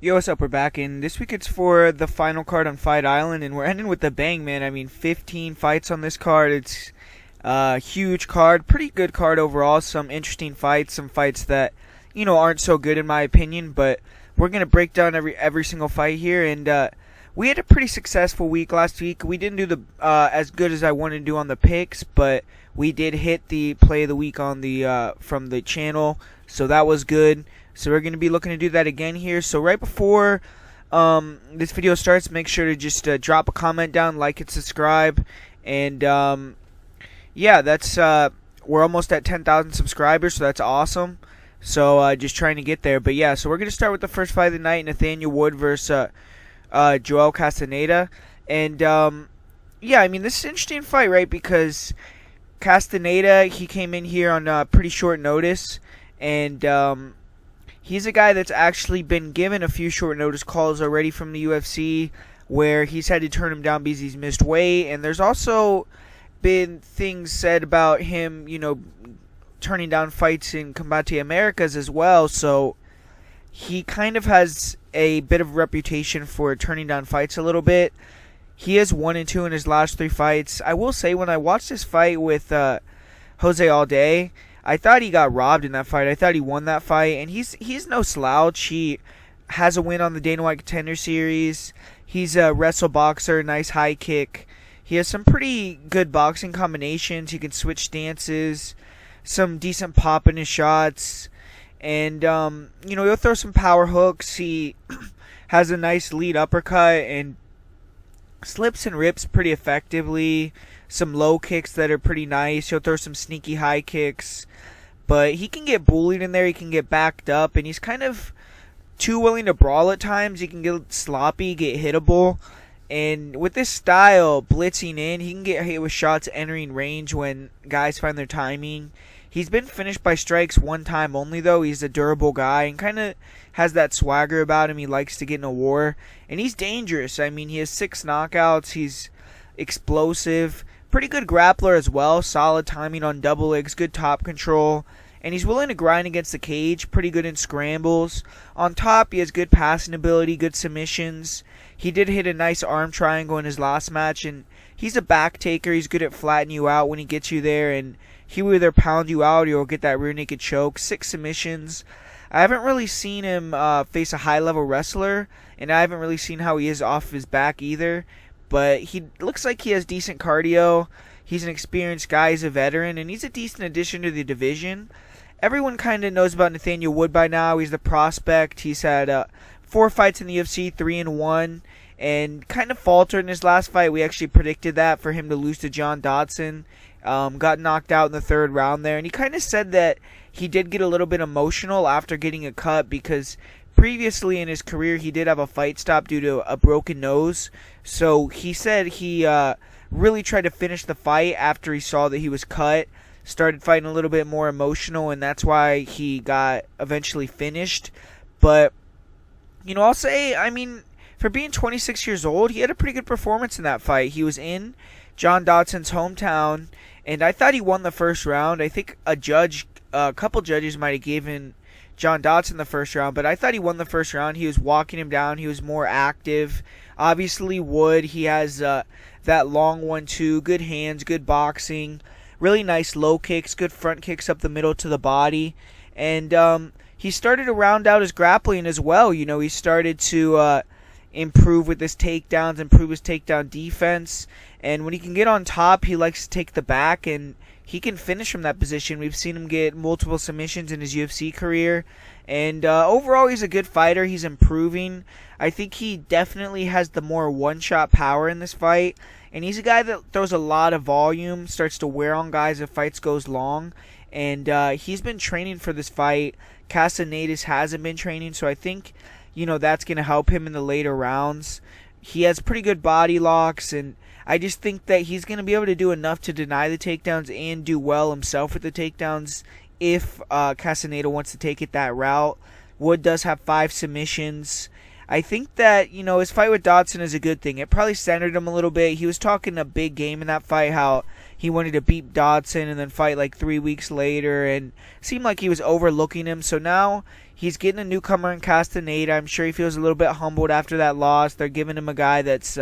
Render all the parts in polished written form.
Yo, what's up? We're back, and this week it's for the final card on Fight Island, and we're ending with the bang, man. I mean, 15 fights on this card. It's a huge card, pretty good card overall. Some interesting fights, some fights that aren't so good in my opinion. But we're gonna break down every single fight here, and we had a pretty successful week last week. We didn't do the as good as I wanted to do on the picks, but we did hit the play of the week on the from the channel, so that was good. So we're going to be looking to do that again here. So right before this video starts, make sure to just drop a comment down, like and subscribe. And yeah, that's we're almost at 10,000 subscribers, so that's awesome. So just trying to get there. But yeah, so we're going to start with the first fight of the night, Nathaniel Wood versus Joel Castaneda. And yeah, I mean, this is an interesting fight, right? Because Castaneda, he came in here on pretty short notice, and he's a guy that's actually been given a few short notice calls already from the UFC where he's had to turn him down because he's missed weight. And there's also been things said about him, turning down fights in Combate Americas as well. So he kind of has a bit of a reputation for turning down fights a little bit. He is 1-2 in his last 3 fights. I will say, when I watched this fight with Jose Alday, I thought he got robbed in that fight. I thought he won that fight, and he's no slouch. He has a win on the Dana White Contender Series. He's a wrestle boxer, nice high kick. He has some pretty good boxing combinations. He can switch stances, some decent pop in his shots, and he'll throw some power hooks. He has a nice lead uppercut and slips and rips pretty effectively. Some low kicks that are pretty nice. He'll throw some sneaky high kicks. But he can get bullied in there. He can get backed up. And he's kind of too willing to brawl at times. He can get sloppy, get hittable. And with this style, blitzing in, he can get hit with shots entering range when guys find their timing. He's been finished by strikes one time only, though. He's a durable guy and kind of has that swagger about him. He likes to get in a war. And he's dangerous. I mean, he has 6 knockouts. He's explosive. Pretty good grappler as well. Solid timing on double legs. Good top control. And he's willing to grind against the cage. Pretty good in scrambles. On top, he has good passing ability. Good submissions. He did hit a nice arm triangle in his last match. And he's a back taker. He's good at flattening you out when he gets you there. And he will either pound you out or he'll get that rear naked choke. 6 submissions. I haven't really seen him face a high-level wrestler. And I haven't really seen how he is off his back either. But he looks like he has decent cardio. He's an experienced guy. He's a veteran. And he's a decent addition to the division. Everyone kind of knows about Nathaniel Wood by now. He's the prospect. He's had 4 fights in the UFC, 3-1. And kind of faltered in his last fight. We actually predicted that for him to lose to John Dodson. Got knocked out in the 3rd round there. And he kind of said that he did get a little bit emotional after getting a cut because previously in his career he did have a fight stop due to a broken nose. So he said he really tried to finish the fight after he saw that he was cut. Started fighting a little bit more emotional, and that's why he got eventually finished. But, I'll say, I mean, for being 26 years old, he had a pretty good performance in that fight. He was in John Dodson's hometown, and I thought he won the first round. I think a couple judges might have given John Dodson the first round, but I thought he won the first round. He was walking him down. He was more active. Obviously, Wood, he has that long 1-2, good hands, good boxing, really nice low kicks, good front kicks up the middle to the body. And he started to round out his grappling as well. He started to improve with his takedowns, improve his takedown defense. And when he can get on top, he likes to take the back, and he can finish from that position. We've seen him get multiple submissions in his UFC career. And overall, he's a good fighter. He's improving. I think he definitely has the more one-shot power in this fight. And he's a guy that throws a lot of volume, starts to wear on guys if fights goes long. And he's been training for this fight. Castaneda hasn't been training, so I think, that's going to help him in the later rounds. He has pretty good body locks, and I just think that he's going to be able to do enough to deny the takedowns and do well himself with the takedowns if Castaneda wants to take it that route. Wood does have 5 submissions. I think that, his fight with Dodson is a good thing. It probably centered him a little bit. He was talking a big game in that fight, how he wanted to beat Dodson and then fight like 3 weeks later, and seemed like he was overlooking him. So now he's getting a newcomer in Castaneda. I'm sure he feels a little bit humbled after that loss. They're giving him a guy that's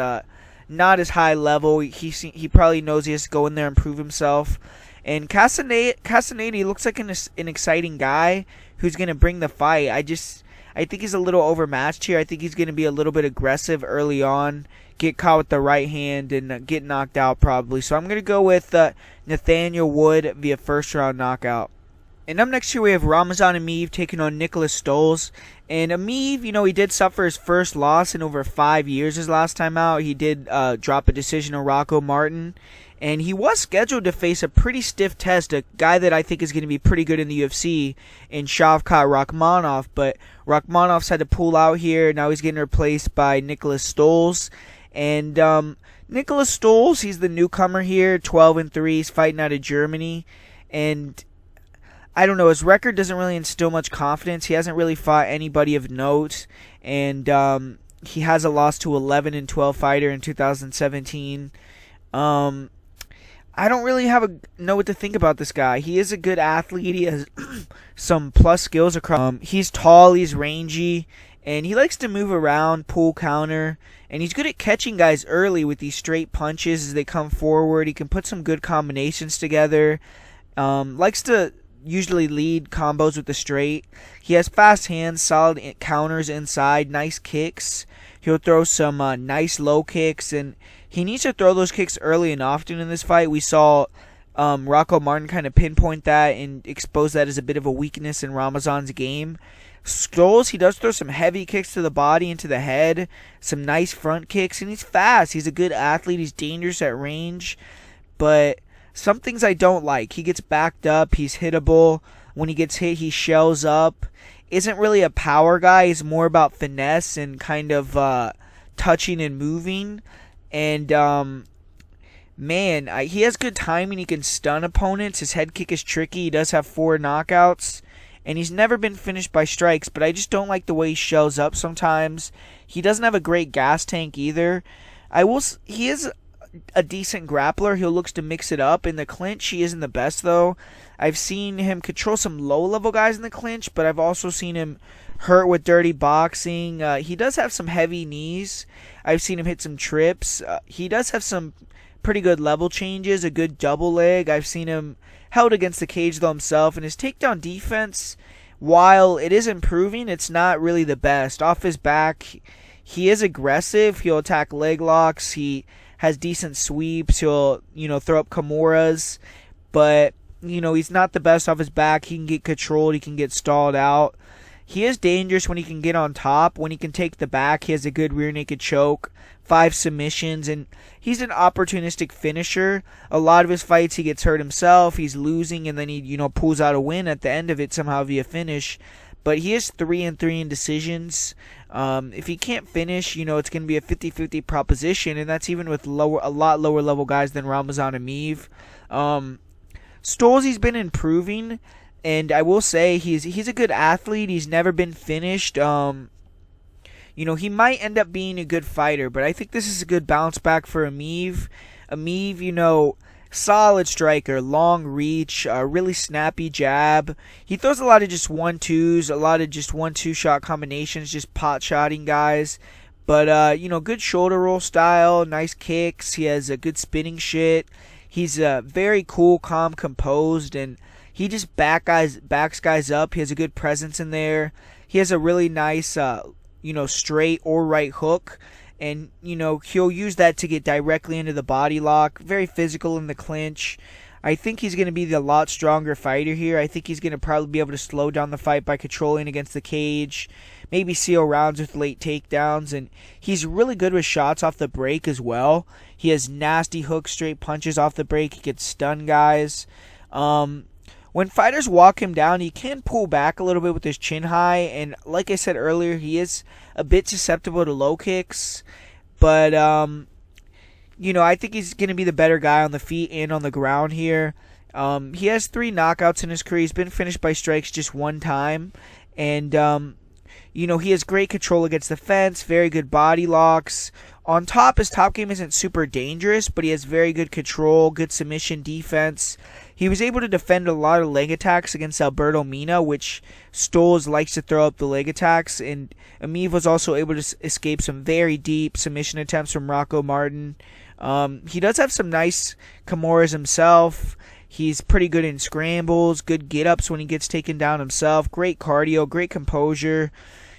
not as high level. He probably knows he has to go in there and prove himself. And Castaneda looks like an exciting guy who's going to bring the fight. I think he's a little overmatched here. I think he's going to be a little bit aggressive early on, get caught with the right hand, and get knocked out probably. So I'm going to go with Nathaniel Wood via first-round knockout. And up next here we have Ramazan Emeev taking on Nicolas Stolze. And Emeev, he did suffer his first loss in over 5 years his last time out. He did drop a decision on Rocco Martin. And he was scheduled to face a pretty stiff test, a guy that I think is going to be pretty good in the UFC, in Shavkat Rakhmonov. But Rakhmonov's had to pull out here. Now he's getting replaced by Nicolas Stolze. And Nicolas Stolze, he's the newcomer here, 12-3. He's fighting out of Germany. And I don't know, his record doesn't really instill much confidence. He hasn't really fought anybody of note. And he has a loss to 11-12 fighter in 2017. I don't really know what to think about this guy. He is a good athlete. He has some plus skills across. He's tall, he's rangy, and he likes to move around, pull counter, and he's good at catching guys early with these straight punches as they come forward. He can put some good combinations together. Likes to usually lead combos with the straight. He has fast hands, solid counters inside, nice kicks. He'll throw some nice low kicks, and he needs to throw those kicks early and often in this fight. We saw Rocco Martin kind of pinpoint that and expose that as a bit of a weakness in Ramazan's game. Stolze, he does throw some heavy kicks to the body and to the head, some nice front kicks, and he's fast. He's a good athlete. He's dangerous at range, but some things I don't like. He gets backed up. He's hittable. When he gets hit, he shells up. Isn't really a power guy. He's more about finesse and kind of touching and moving. And, he has good timing. He can stun opponents. His head kick is tricky. He does have 4 knockouts. And he's never been finished by strikes, but I just don't like the way he shells up sometimes. He doesn't have a great gas tank either. He is a decent grappler. He looks to mix it up. In the clinch, he isn't the best, though. I've seen him control some low-level guys in the clinch, but I've also seen him hurt with dirty boxing. He does have some heavy knees. I've seen him hit some trips. He does have some pretty good level changes, a good double leg. I've seen him held against the cage, though, himself. And his takedown defense, while it is improving, it's not really the best. Off his back, he is aggressive. He'll attack leg locks. He has decent sweeps. He'll, throw up Kimuras. But, he's not the best off his back. He can get controlled. He can get stalled out. He is dangerous when he can get on top. When he can take the back, he has a good rear naked choke, 5 submissions, and he's an opportunistic finisher. A lot of his fights, he gets hurt himself. He's losing, and then he, pulls out a win at the end of it somehow via finish. But he is 3-3 in decisions. If he can't finish, it's going to be a 50-50 proposition, and that's even with a lot lower level guys than Ramazan Emeev. Stolze's been improving. And I will say he's a good athlete. He's never been finished. He might end up being a good fighter, but I think this is a good bounce back for Emeev. Emeev, solid striker, long reach, really snappy jab. He throws a lot of just 1-2s, a lot of just 1-2 shot combinations, just pot shotting guys. But good shoulder roll style, nice kicks. He has a good spinning shit. He's very cool, calm, composed, and he just backs guys up. He has a good presence in there. He has a really nice, straight or right hook. And, he'll use that to get directly into the body lock. Very physical in the clinch. I think he's going to be the lot stronger fighter here. I think he's going to probably be able to slow down the fight by controlling against the cage. Maybe seal rounds with late takedowns. And he's really good with shots off the break as well. He has nasty hooks, straight punches off the break. He can stun guys. When fighters walk him down, he can pull back a little bit with his chin high, and like I said earlier, he is a bit susceptible to low kicks, but, I think he's going to be the better guy on the feet and on the ground here. He has 3 knockouts in his career. He's been finished by strikes just 1 time, and he has great control against the fence, very good body locks. On top, his top game isn't super dangerous, but he has very good control, good submission defense. He was able to defend a lot of leg attacks against Alberto Mina, which Stolze likes to throw up the leg attacks, and Emeev was also able to escape some very deep submission attempts from Rocco Martin. He does have some nice Kimuras himself. He's pretty good in scrambles, good get-ups when he gets taken down himself, great cardio, great composure.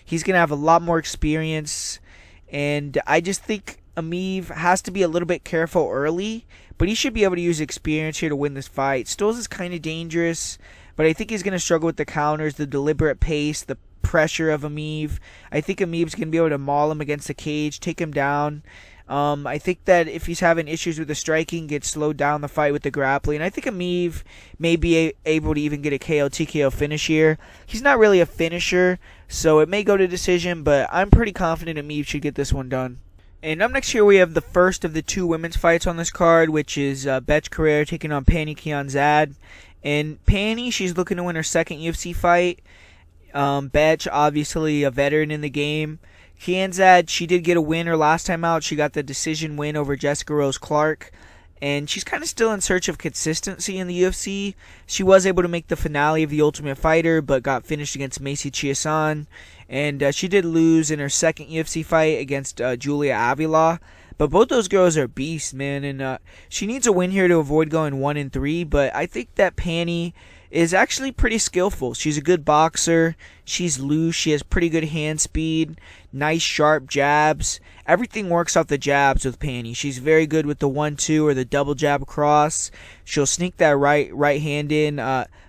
He's going to have a lot more experience, and I just think Emeev has to be a little bit careful early, but he should be able to use experience here to win this fight. Stolze is kind of dangerous, but I think he's going to struggle with the counters, the deliberate pace, the pressure of Emeev. I think Emeev's going to be able to maul him against the cage, take him down. I think that if he's having issues with the striking, get slowed down the fight with the grappling. I think Emeev may be able to even get a KO TKO finish here. He's not really a finisher, so it may go to decision, but I'm pretty confident Emeev should get this one done. And up next here we have the first of the two women's fights on this card, which is Bethe Correia taking on Pannie Kianzad. And Pannie, she's looking to win her second UFC fight. Bethe, obviously a veteran in the game. Kianzad, she did get a win her last time out. She got the decision win over Jessica Rose Clark. And she's kind of still in search of consistency in the UFC. She was able to make the finale of The Ultimate Fighter, but got finished against Macy Chiasson. And she did lose in her second UFC fight against Julia Avila. But both those girls are beasts, man. And she needs a win here to avoid going 1-3. But I think that Pannie is actually pretty skillful. She's a good boxer. She's loose. She has pretty good hand speed. Nice sharp jabs. Everything works off the jabs with Pannie. She's very good with the 1-2 or the double jab cross. She'll sneak that right hand in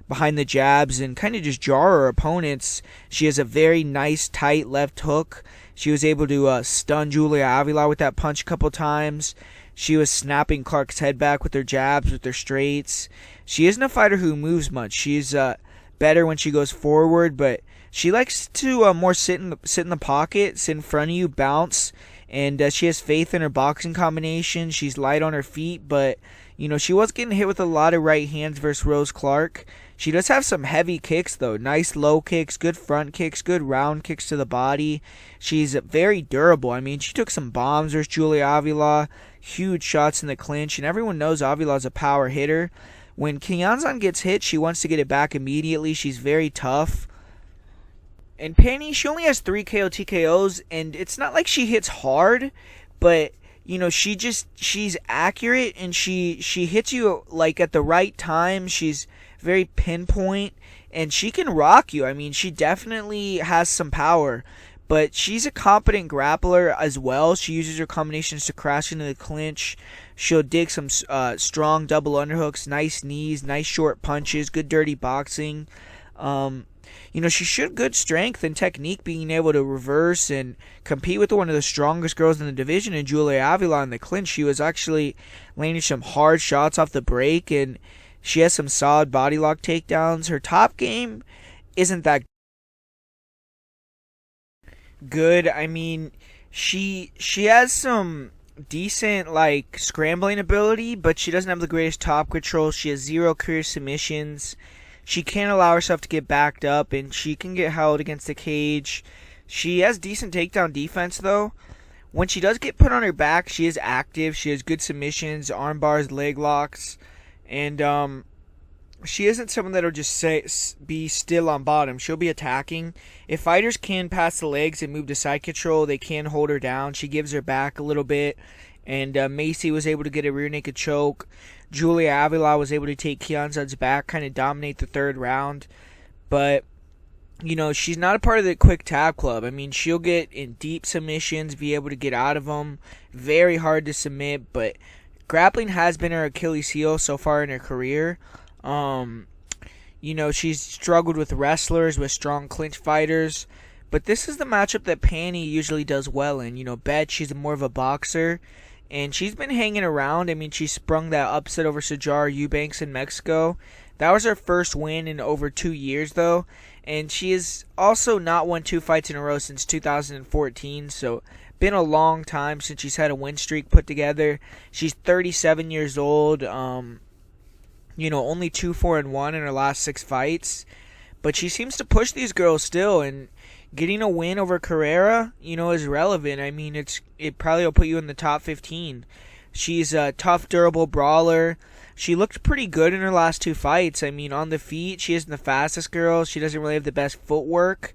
behind the jabs and kind of just jar her opponents. She has a very nice tight left hook. She was able to stun Julia Avila with that punch a couple times. She was snapping Clark's head back with her jabs, with her straights. She isn't a fighter who moves much. She's better when she goes forward, but she likes to more sit in the pocket, sit in front of you, bounce, and she has faith in her boxing combination. She's light on her feet, but she was getting hit with a lot of right hands versus Rose Clark. She does have some heavy kicks, though. Nice low kicks, good front kicks, good round kicks to the body. She's very durable. I mean, she took some bombs versus Julia Avila, huge shots in the clinch, and everyone knows Avila's a power hitter. When Kianzad gets hit, she wants to get it back immediately. She's very tough. And Pannie, she only has 3 KO TKOs, and it's not like she hits hard, but she's accurate, and she hits you like at the right time. She's very pinpoint, and she can rock you. I mean, she definitely has some power, but she's a competent grappler as well. She uses her combinations to crash into the clinch. She'll dig some strong double underhooks, nice knees, nice short punches, good dirty boxing. She showed good strength and technique, being able to reverse and compete with one of the strongest girls in the division in Julia Avila in the clinch. She was actually landing some hard shots off the break, and she has some solid body lock takedowns. Her top game isn't that good. I mean, she has some decent scrambling ability, but she doesn't have the greatest top control. She has 0 career submissions. She can't allow herself to get backed up, and she can get held against the cage. She has decent takedown defense, though. When she does get put on her back, she is active. She has good submissions, arm bars, leg locks, and she isn't someone that'll just be still on bottom. She'll be attacking. If fighters can pass the legs and move to side control, they can hold her down. She gives her back a little bit, and Macy was able to get a rear naked choke. Julia Avila was able to take Kianzad's back, kind of dominate the third round. But, she's not a part of the quick tap club. I mean, she'll get in deep submissions, be able to get out of them. Very hard to submit, but grappling has been her Achilles heel so far in her career. She's struggled with wrestlers, with strong clinch fighters. But this is the matchup that Pannie usually does well in. Bethe, she's more of a boxer. And she's been hanging around. I mean, she sprung that upset over Sajara Eubanks in Mexico. That was her first win in over 2 years, though. And she has also not won 2 fights in a row since 2014. So, been a long time since she's had a win streak put together. She's 37 years old. Only 2-4-1 in her last 6 fights. But she seems to push these girls still. And, getting a win over Correia, is relevant. I mean, it probably will put you in the top 15. She's a tough, durable brawler. She looked pretty good in her last 2 fights. I mean, on the feet, she isn't the fastest girl. She doesn't really have the best footwork,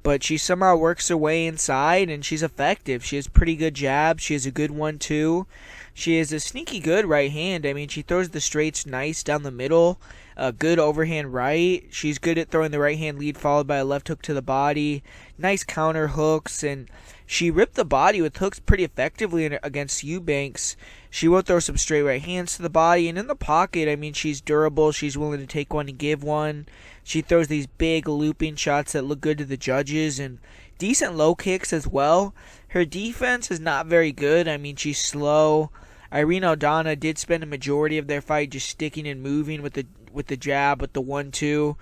but she somehow works her way inside, and she's effective. She has pretty good jabs. She has a good 1-2. She has a sneaky good right hand. I mean, she throws the straights nice down the middle. A good overhand right. She's good at throwing the right hand lead followed by a left hook to the body. Nice counter hooks, and she ripped the body with hooks pretty effectively against Eubanks. She will throw some straight right hands to the body, and in the pocket, I mean, she's durable. She's willing to take one and give one. She throws these big looping shots that look good to the judges, and decent low kicks as well. Her defense is not very good. I mean, she's slow. Irene Aldana did spend a majority of their fight just sticking and moving with the jab, with the 1-2.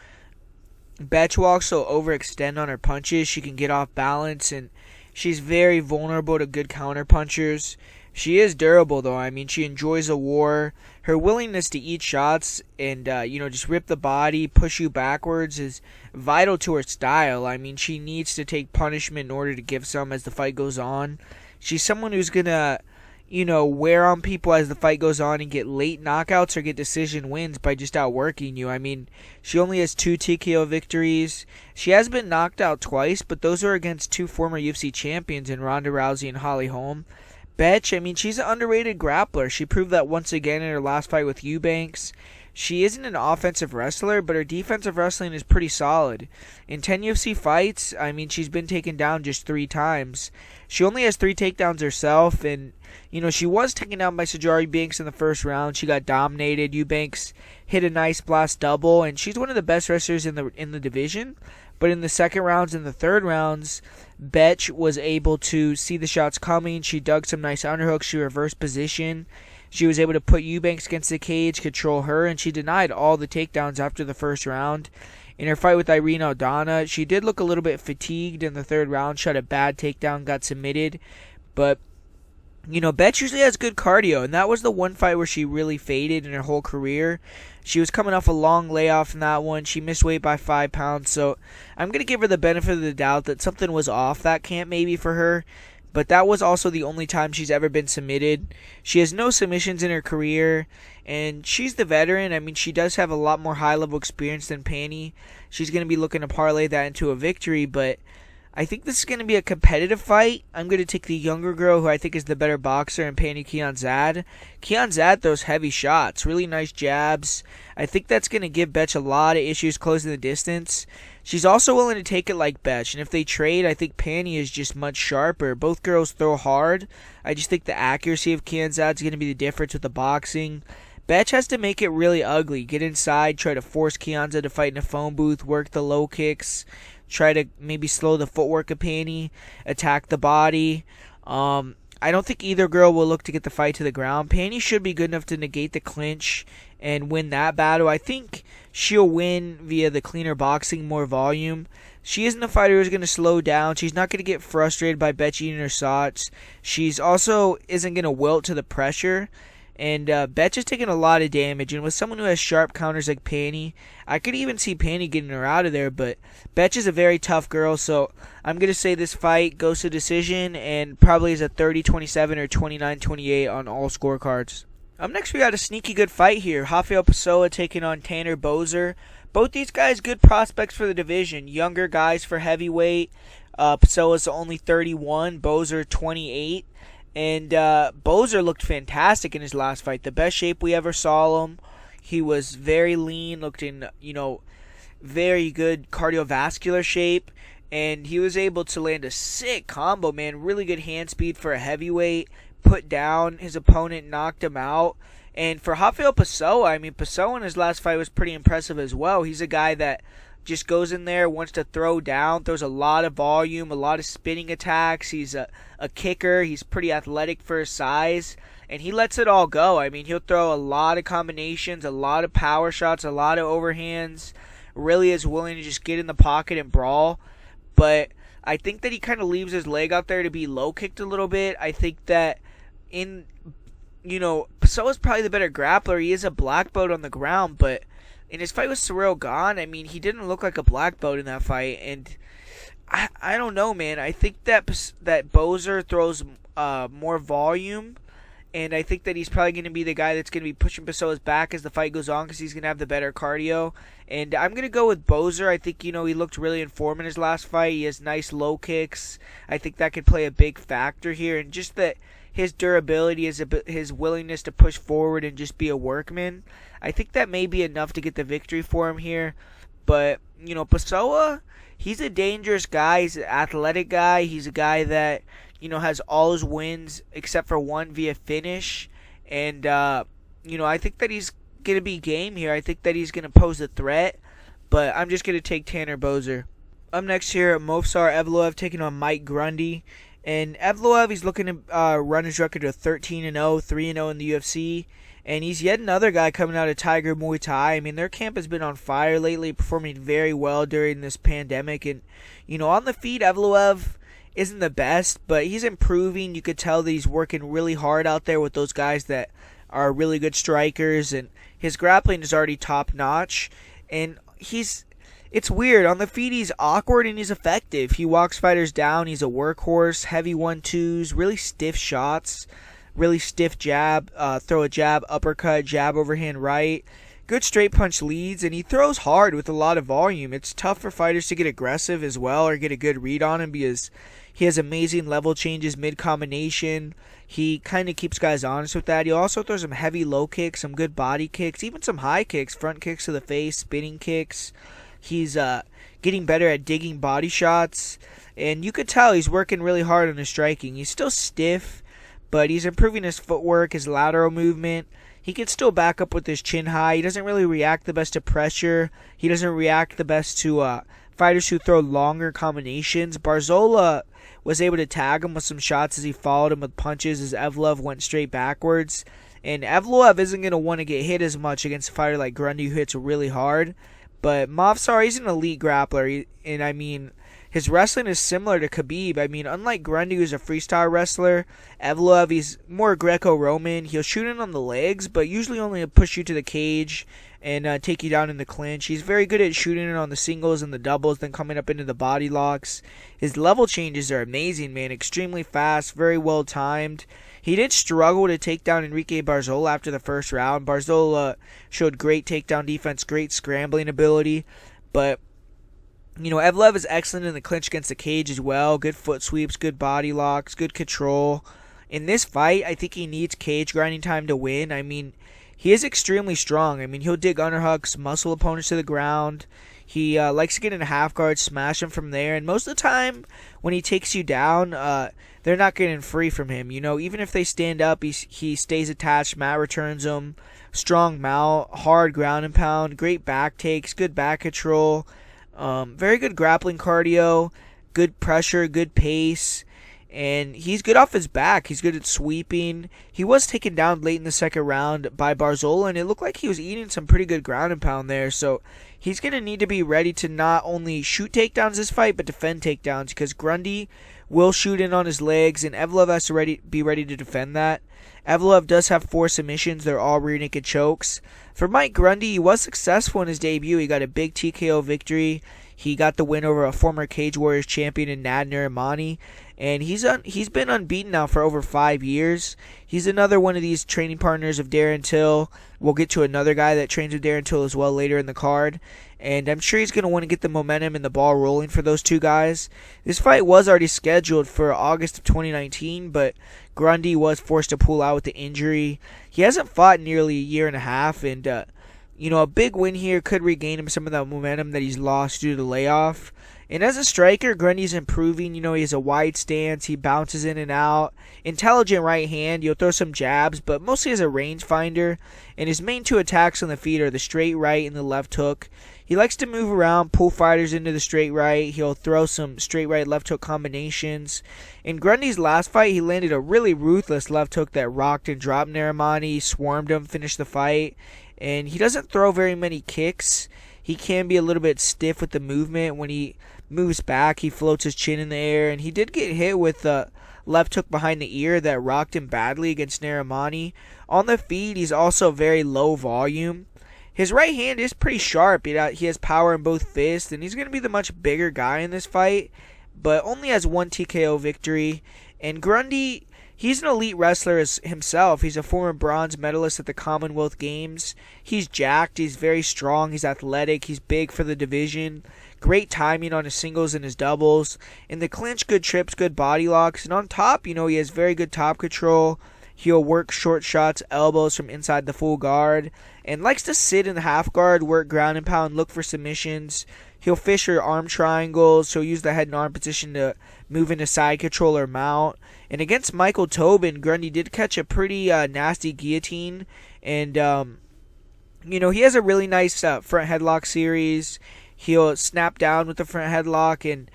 Bethe will also overextend on her punches. She can get off balance, and she's very vulnerable to good counter punchers. She is durable, though. I mean, she enjoys a war. Her willingness to eat shots and, just rip the body, push you backwards is vital to her style. I mean, she needs to take punishment in order to give some as the fight goes on. She's someone who's going to, wear on people as the fight goes on and get late knockouts or get decision wins by just outworking you. I mean, she only has 2 TKO victories. She has been knocked out twice, but those are against 2 former UFC champions in Ronda Rousey and Holly Holm. Bethe, I mean, she's an underrated grappler. She proved that once again in her last fight with Eubanks. She isn't an offensive wrestler, but her defensive wrestling is pretty solid. In 10 UFC fights, I mean, she's been taken down just 3 times. She only has 3 takedowns herself, and, she was taken down by Sijara Eubanks in the first round. She got dominated. Eubanks hit a nice blast double, and she's one of the best wrestlers in the division. But in the second rounds and the third rounds, Bethe was able to see the shots coming. She dug some nice underhooks. She reversed position. She was able to put Eubanks against the cage, control her, and she denied all the takedowns after the first round. In her fight with Irene Aldana, she did look a little bit fatigued in the third round. She had a bad takedown, got submitted. But, Bethe usually has good cardio, and that was the one fight where she really faded in her whole career. She was coming off a long layoff in that one. She missed weight by 5 pounds, so I'm going to give her the benefit of the doubt that something was off that camp maybe for her. But that was also the only time she's ever been submitted. She has no submissions in her career, and she's the veteran. I mean, she does have a lot more high-level experience than Pannie. She's going to be looking to parlay that into a victory, but I think this is going to be a competitive fight. I'm going to take the younger girl who I think is the better boxer in Pannie Kianzad. Kianzad throws heavy shots, really nice jabs. I think that's going to give Bethe a lot of issues closing the distance. She's also willing to take it like Bethe, and if they trade, I think Pannie is just much sharper. Both girls throw hard. I just think the accuracy of Kianzad is going to be the difference with the boxing. Bethe has to make it really ugly. Get inside, try to force Kianzad to fight in a phone booth, work the low kicks, try to maybe slow the footwork of Pannie, attack the body. I don't think either girl will look to get the fight to the ground. Pannie should be good enough to negate the clinch and win that battle. I think she'll win via the cleaner boxing, more volume. She isn't a fighter who's going to slow down. She's not going to get frustrated by Bethe eating her shots. She's also isn't going to wilt to the pressure. And Bethe is taking a lot of damage. And with someone who has sharp counters like Pannie, I could even see Pannie getting her out of there. But Bethe is a very tough girl. So I'm going to say this fight goes to decision and probably is a 30-27 or 29-28 on all scorecards. Up next, we got a sneaky good fight here. Raphael Pessoa taking on Tanner Boser. Both these guys good prospects for the division. Younger guys for heavyweight. Pessoa's only 31. Boser 28. And Boser looked fantastic in his last fight. The best shape we ever saw him. He was very lean, looked in, very good cardiovascular shape. And he was able to land a sick combo, man. Really good hand speed for a heavyweight. Put down his opponent, knocked him out. And for Raphael Pessoa, I mean, Pessoa in his last fight was pretty impressive as well. He's a guy that just goes in there, wants to throw down, throws a lot of volume, a lot of spinning attacks. He's a kicker. He's pretty athletic for his size, and he lets it all go. I mean, he'll throw a lot of combinations, a lot of power shots, a lot of overhands. Really is willing to just get in the pocket and brawl. But I think that he kind of leaves his leg out there to be low-kicked a little bit. I think that Pessoa's probably the better grappler. He is a black belt on the ground, but in his fight with Ciryl Gane, I mean, he didn't look like a black belt in that fight, and I don't know, man. I think that Boser throws more volume, and I think that he's probably going to be the guy that's going to be pushing Pessoa's back as the fight goes on because he's going to have the better cardio. And I'm going to go with Boser. I think, he looked really in form in his last fight. He has nice low kicks. I think that could play a big factor here. And just that his durability, his willingness to push forward and just be a workman, I think that may be enough to get the victory for him here. But, Pessoa, he's a dangerous guy. He's an athletic guy. He's a guy that has all his wins except for one via finish. And, I think that he's going to be game here. I think that he's going to pose a threat. But I'm just going to take Tanner Boser. Up next here, Movsar Evloev taking on Mike Grundy. And Evloev, he's looking to run his record to 13-0, 3-0 in the UFC. And he's yet another guy coming out of Tiger Muay Thai. I mean, their camp has been on fire lately, performing very well during this pandemic. And, on the feet, Evloev isn't the best, but he's improving. You could tell that he's working really hard out there with those guys that are really good strikers, and his grappling is already top notch. And it's weird. On the feet, he's awkward and he's effective. He walks fighters down. He's a workhorse, heavy 1-2s, really stiff shots, really stiff jab, throw a jab, uppercut, jab overhand right. Good straight punch leads, and he throws hard with a lot of volume. It's tough for fighters to get aggressive as well or get a good read on him because he has amazing level changes mid-combination. He kind of keeps guys honest with that. He also throws some heavy low kicks, some good body kicks, even some high kicks, front kicks to the face, spinning kicks. He's getting better at digging body shots, and you could tell he's working really hard on his striking. He's still stiff, but he's improving his footwork, his lateral movement. He can still back up with his chin high. He doesn't really react the best to pressure. He doesn't react the best to fighters who throw longer combinations. Barzola was able to tag him with some shots as he followed him with punches as Evloev went straight backwards. And Evloev isn't going to want to get hit as much against a fighter like Grundy who hits really hard. But Movsar, he's an elite grappler. And his wrestling is similar to Khabib. Unlike Grundy, who's a freestyle wrestler, Evloev, he's more Greco-Roman. He'll shoot in on the legs, but usually only push you to the cage and take you down in the clinch. He's very good at shooting in on the singles and the doubles, then coming up into the body locks. His level changes are amazing, man. Extremely fast, very well timed. He did struggle to take down Enrique Barzola after the first round. Barzola showed great takedown defense, great scrambling ability, but Evloev is excellent in the clinch against the cage as well. Good foot sweeps, good body locks, good control. In this fight, I think he needs cage grinding time to win. He is extremely strong. He'll dig underhooks, muscle opponents to the ground. He likes to get in a half guard, smash him from there. And most of the time, when he takes you down, they're not getting free from him. Even if they stand up, he stays attached. Mat returns them. Strong mount, hard ground and pound, great back takes, good back control. Very good grappling cardio, good pressure, good pace, and he's good off his back. He's good at sweeping. He was taken down late in the second round by Barzola, and it looked like he was eating some pretty good ground and pound there, so he's going to need to be ready to not only shoot takedowns this fight, but defend takedowns, because Grundy will shoot in on his legs, and Evloev has to be ready to defend that. Evloev does have 4 submissions. They're all rear naked chokes. For Mike Grundy, he was successful in his debut. He got a big TKO victory. He got the win over a former Cage Warriors champion in Nad Narimani. And he's been unbeaten now for over 5 years. He's another one of these training partners of Darren Till. We'll get to another guy that trains with Darren Till as well later in the card. And I'm sure he's going to want to get the momentum and the ball rolling for those two guys. This fight was already scheduled for August of 2019, but Grundy was forced to pull out with the injury. He hasn't fought in nearly a year and a half, and a big win here could regain him some of that momentum that he's lost due to the layoff. And as a striker, Grundy's improving. He has a wide stance. He bounces in and out. Intelligent right hand. He'll throw some jabs, but mostly as a rangefinder. And his main 2 attacks on the feet are the straight right and the left hook. He likes to move around, pull fighters into the straight right. He'll throw some straight right, left hook combinations. In Grundy's last fight, he landed a really ruthless left hook that rocked and dropped Narimani, swarmed him, finished the fight. And he doesn't throw very many kicks. He can be a little bit stiff with the movement. When he moves back, he floats his chin in the air. And he did get hit with the left hook behind the ear that rocked him badly against Narimani. On the feet, he's also very low volume. His right hand is pretty sharp. He has power in both fists, and he's going to be the much bigger guy in this fight. but only has one TKO victory. And Grundy, he's an elite wrestler himself. He's a former bronze medalist at the Commonwealth Games. He's jacked, he's very strong, he's athletic, he's big for the division. Great timing on his singles and his doubles. In the clinch, good trips, good body locks. And on top, he has very good top control. He'll work short shots, elbows from inside the full guard. And likes to sit in the half guard, work ground and pound, look for submissions. He'll fish or arm triangles. He'll use the head and arm position to move into side control or mount. And against Michael Tobin, Grundy did catch a pretty nasty guillotine. And, he has a really nice front headlock series. He'll snap down with the front headlock and,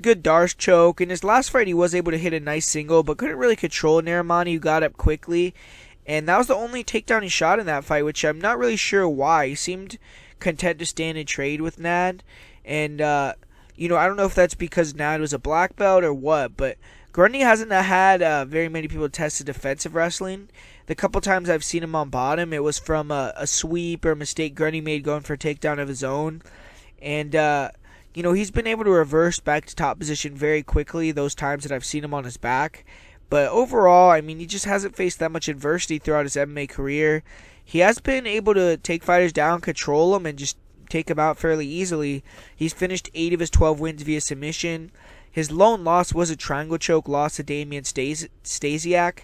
good Darce choke. In his last fight, he was able to hit a nice single, but couldn't really control Narimani, who got up quickly. And that was the only takedown he shot in that fight, which I'm not really sure why. He seemed content to stand and trade with Nad. And, I don't know if that's because Nad was a black belt or what, but Grundy hasn't had very many people tested defensive wrestling. The couple times I've seen him on bottom, it was from a sweep or a mistake Grundy made going for a takedown of his own. And, he's been able to reverse back to top position very quickly those times that I've seen him on his back. But overall, he just hasn't faced that much adversity throughout his MMA career. He has been able to take fighters down, control them, and just take them out fairly easily. He's finished 8 of his 12 wins via submission. His lone loss was a triangle choke loss to Damian Stasiak.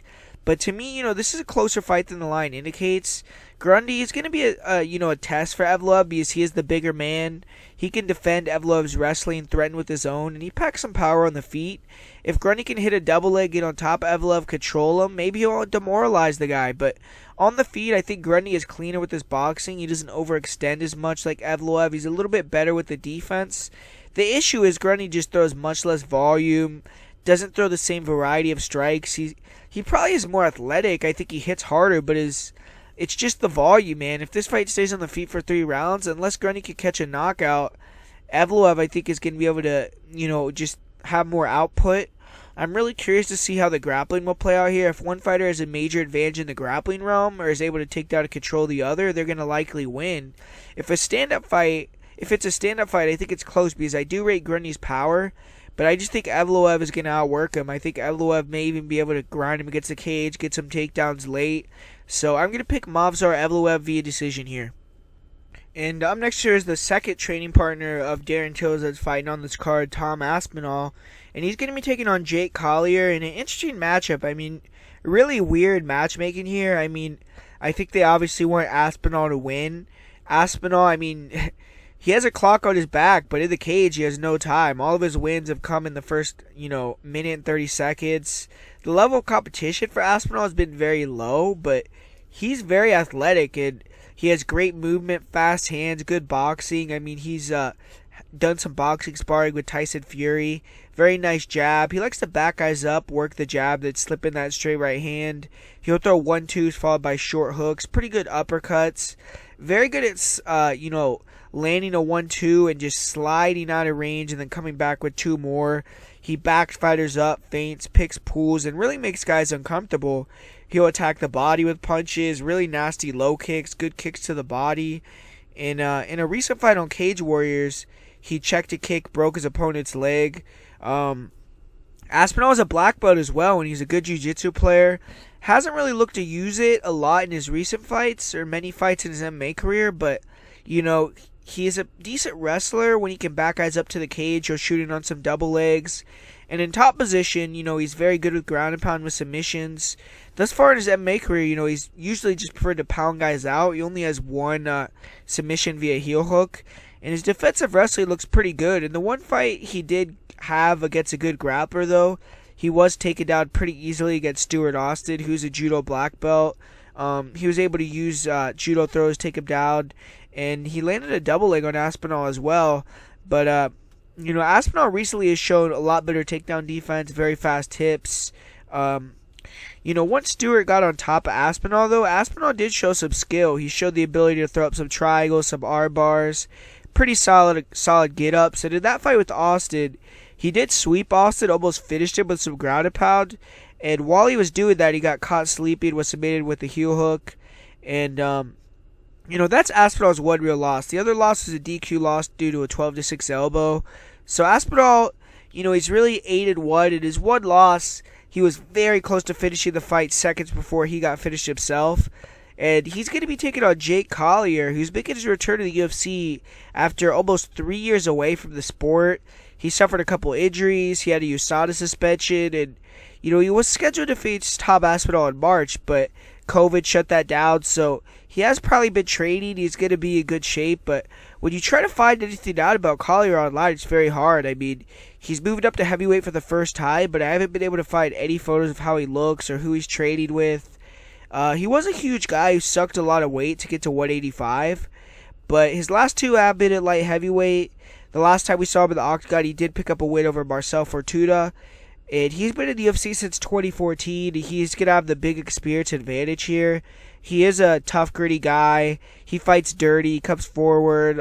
But to me, this is a closer fight than the line indicates. Grundy is going to be a test for Evloev because he is the bigger man. He can defend Evloev's wrestling, threaten with his own, and he packs some power on the feet. If Grundy can hit a double leg, get on top of Evloev, control him, maybe he'll demoralize the guy. But on the feet, I think Grundy is cleaner with his boxing. He doesn't overextend as much like Evloev. He's a little bit better with the defense. The issue is Grundy just throws much less volume, doesn't throw the same variety of strikes. He probably is more athletic. I think he hits harder, but it's just the volume, man. If this fight stays on the feet for 3 rounds, unless Grundy can catch a knockout, Evloev, I think, is going to be able to, just have more output. I'm really curious to see how the grappling will play out here. If one fighter has a major advantage in the grappling realm or is able to take down and control the other, they're going to likely win. If it's a stand-up fight, I think it's close because I do rate Grundy's power, but I just think Evloev is going to outwork him. I think Evloev may even be able to grind him against the cage, get some takedowns late. So I'm going to pick Movsar Evloev via decision here. And up next here is the second training partner of Darren Till that's fighting on this card, Tom Aspinall. And he's going to be taking on Jake Collier in an interesting matchup. Really weird matchmaking here. I think they obviously want Aspinall to win. Aspinall, he has a clock on his back, but in the cage he has no time. All of his wins have come in the first, minute and 30 seconds. The level of competition for Aspinall has been very low, but he's very athletic and he has great movement, fast hands, good boxing. He's done some boxing sparring with Tyson Fury. Very nice jab. He likes to back guys up, work the jab, then slip in that straight right hand. He'll throw 1-2s followed by short hooks. Pretty good uppercuts. Very good at, landing a 1-2 and just sliding out of range and then coming back with 2 more. He backs fighters up, feints, picks pulls, and really makes guys uncomfortable. He'll attack the body with punches, really nasty low kicks, good kicks to the body. In a recent fight on Cage Warriors, he checked a kick, broke his opponent's leg. Aspinall is a black belt as well, and he's a good jiu-jitsu player. Hasn't really looked to use it a lot in his recent fights or many fights in his MMA career, but, he is a decent wrestler. When he can back guys up to the cage, he'll shoot in on some double legs. And in top position, he's very good with ground and pound with submissions. Thus far in his MMA career, he's usually just preferred to pound guys out. He only has 1 submission via heel hook. And his defensive wrestling looks pretty good. In the one fight he did have against a good grappler, though, he was taken down pretty easily against Stuart Austin, who's a judo black belt. He was able to use judo throws, take him down. And he landed a double leg on Aspinall as well. But, Aspinall recently has shown a lot better takedown defense, very fast hips. Once Stewart got on top of Aspinall, though, Aspinall did show some skill. He showed the ability to throw up some triangles, some R-bars. Pretty solid get-ups. And in that fight with Austin, he did sweep Austin, almost finished him with some ground and pound. And while he was doing that, he got caught sleeping, was submitted with the heel hook. And, that's Aspinall's one real loss. The other loss was a DQ loss due to a 12-6 elbow. So Aspinall, he's really 8-1. In his one loss, he was very close to finishing the fight seconds before he got finished himself. And he's going to be taking on Jake Collier, who's making his return to the UFC after almost 3 years away from the sport. He suffered a couple injuries. He had a USADA suspension. And, he was scheduled to face Tom Aspinall in March, but COVID shut that down. So he has probably been training. He's going to be in good shape. But when you try to find anything out about Collier online, it's very hard. I mean, he's moved up to heavyweight for the first time, but I haven't been able to find any photos of how he looks or who he's training with. He was a huge guy who sucked a lot of weight to get to 185, but his last two have been at light heavyweight. The last time we saw him in the octagon, he did pick up a win over Marcel Fortuna, and he's been in the UFC since 2014. He's going to have the big experience advantage here. He is a tough, gritty guy. He fights dirty, comes forward,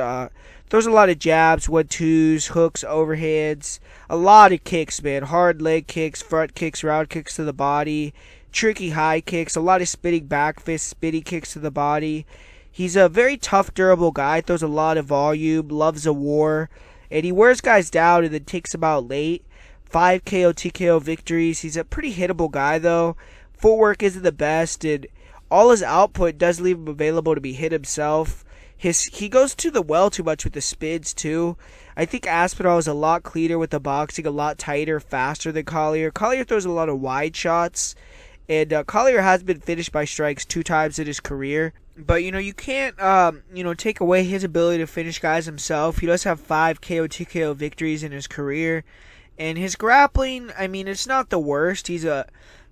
throws a lot of jabs, 1-2s, hooks, overhands, a lot of kicks, man. Hard leg kicks, front kicks, round kicks to the body, tricky high kicks, a lot of spinning back fists, spinning kicks to the body. He's a very tough, durable guy, throws a lot of volume, loves a war, and he wears guys down and then takes them out late. 5 KO, TKO victories. He's a pretty hittable guy, though. Footwork isn't the best, and all his output does leave him available to be hit himself. He goes to the well too much with the spins, too. I think Aspinall is a lot cleaner with the boxing, a lot tighter, faster than Collier. Collier throws a lot of wide shots, and Collier has been finished by strikes 2 times in his career. But, you can't, take away his ability to finish guys himself. He does have 5 KO, TKO victories in his career. And his grappling, I mean, it's not the worst. He's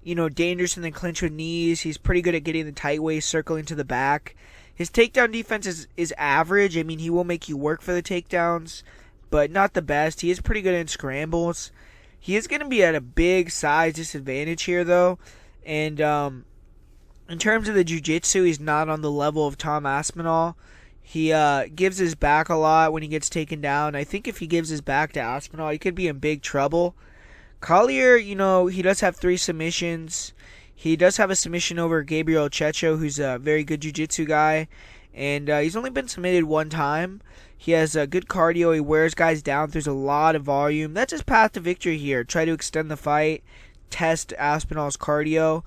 dangerous in the clinch with knees. He's pretty good at getting the tight waist, circling to the back. His takedown defense is average. I mean, he will make you work for the takedowns, but not the best. He is pretty good in scrambles. He is going to be at a big size disadvantage here, though. And in terms of the jiu-jitsu, he's not on the level of Tom Aspinall. He gives his back a lot when he gets taken down. I think if he gives his back to Aspinall, he could be in big trouble. Collier, he does have 3 submissions. He does have a submission over Gabriel Checho, who's a very good jiu-jitsu guy. And he's only been submitted 1 time. He has a good cardio. He wears guys down. There's a lot of volume. That's his path to victory here. Try to extend the fight. Test Aspinall's cardio.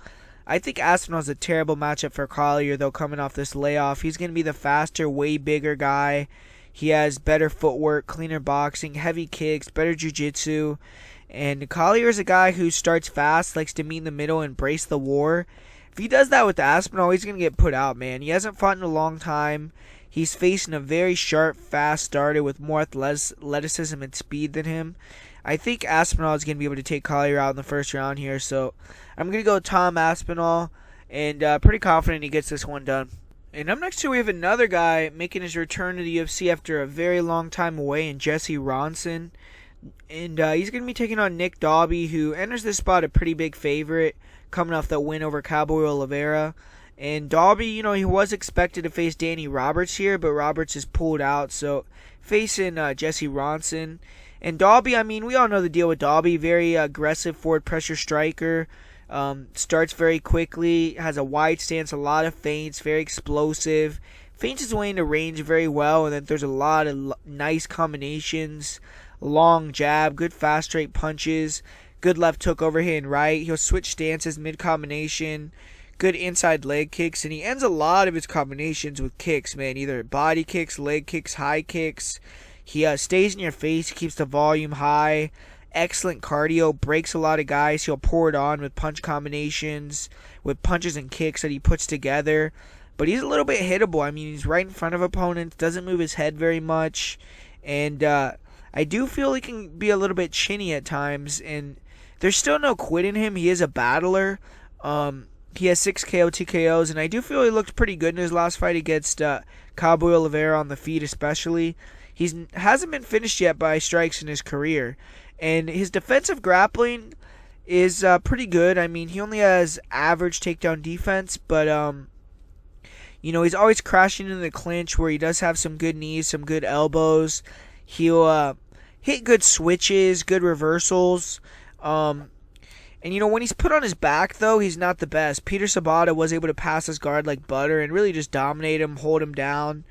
I think Aspinall's a terrible matchup for Collier, though, coming off this layoff. He's going to be the faster, way bigger guy. He has better footwork, cleaner boxing, heavy kicks, better jiu-jitsu. And Collier is a guy who starts fast, likes to meet in the middle and embrace the war. If he does that with Aspinall, he's going to get put out, man. He hasn't fought in a long time. He's facing a very sharp, fast starter with more athleticism and speed than him. I think Aspinall is going to be able to take Collier out in the first round here, so I'm going to go with Tom Aspinall, and pretty confident he gets this one done. And up next here we have another guy making his return to the UFC after a very long time away in Jesse Ronson. And he's going to be taking on Nick Dalby, who enters this spot a pretty big favorite, coming off that win over Cowboy Oliveira. And Dalby, he was expected to face Danny Roberts here, but Roberts is pulled out, so facing Jesse Ronson. And Dalby, I mean, we all know the deal with Dalby. Very aggressive forward pressure striker. Starts very quickly. Has a wide stance, a lot of feints. Very explosive. Feints his way into range very well. And then there's a lot of nice combinations. Long jab. Good fast straight punches. Good left hook overhand right. He'll switch stances mid-combination. Good inside leg kicks. And he ends a lot of his combinations with kicks, man. Either body kicks, leg kicks, high kicks. He stays in your face, keeps the volume high, excellent cardio, breaks a lot of guys. He'll pour it on with punch combinations, with punches and kicks that he puts together. But he's a little bit hittable. I mean, he's right in front of opponents, doesn't move his head very much. And I do feel he can be a little bit chinny at times. And there's still no quit in him. He is a battler. He has 6 KO, TKOs. And I do feel he looked pretty good in his last fight against Cowboy Oliveira on the feet especially. He hasn't been finished yet by strikes in his career. And his defensive grappling is pretty good. I mean, he only has average takedown defense, but, he's always crashing into the clinch where he does have some good knees, some good elbows. He'll hit good switches, good reversals. And, when he's put on his back, though, he's not the best. Peter Sabata was able to pass his guard like butter and really just dominate him, hold him down.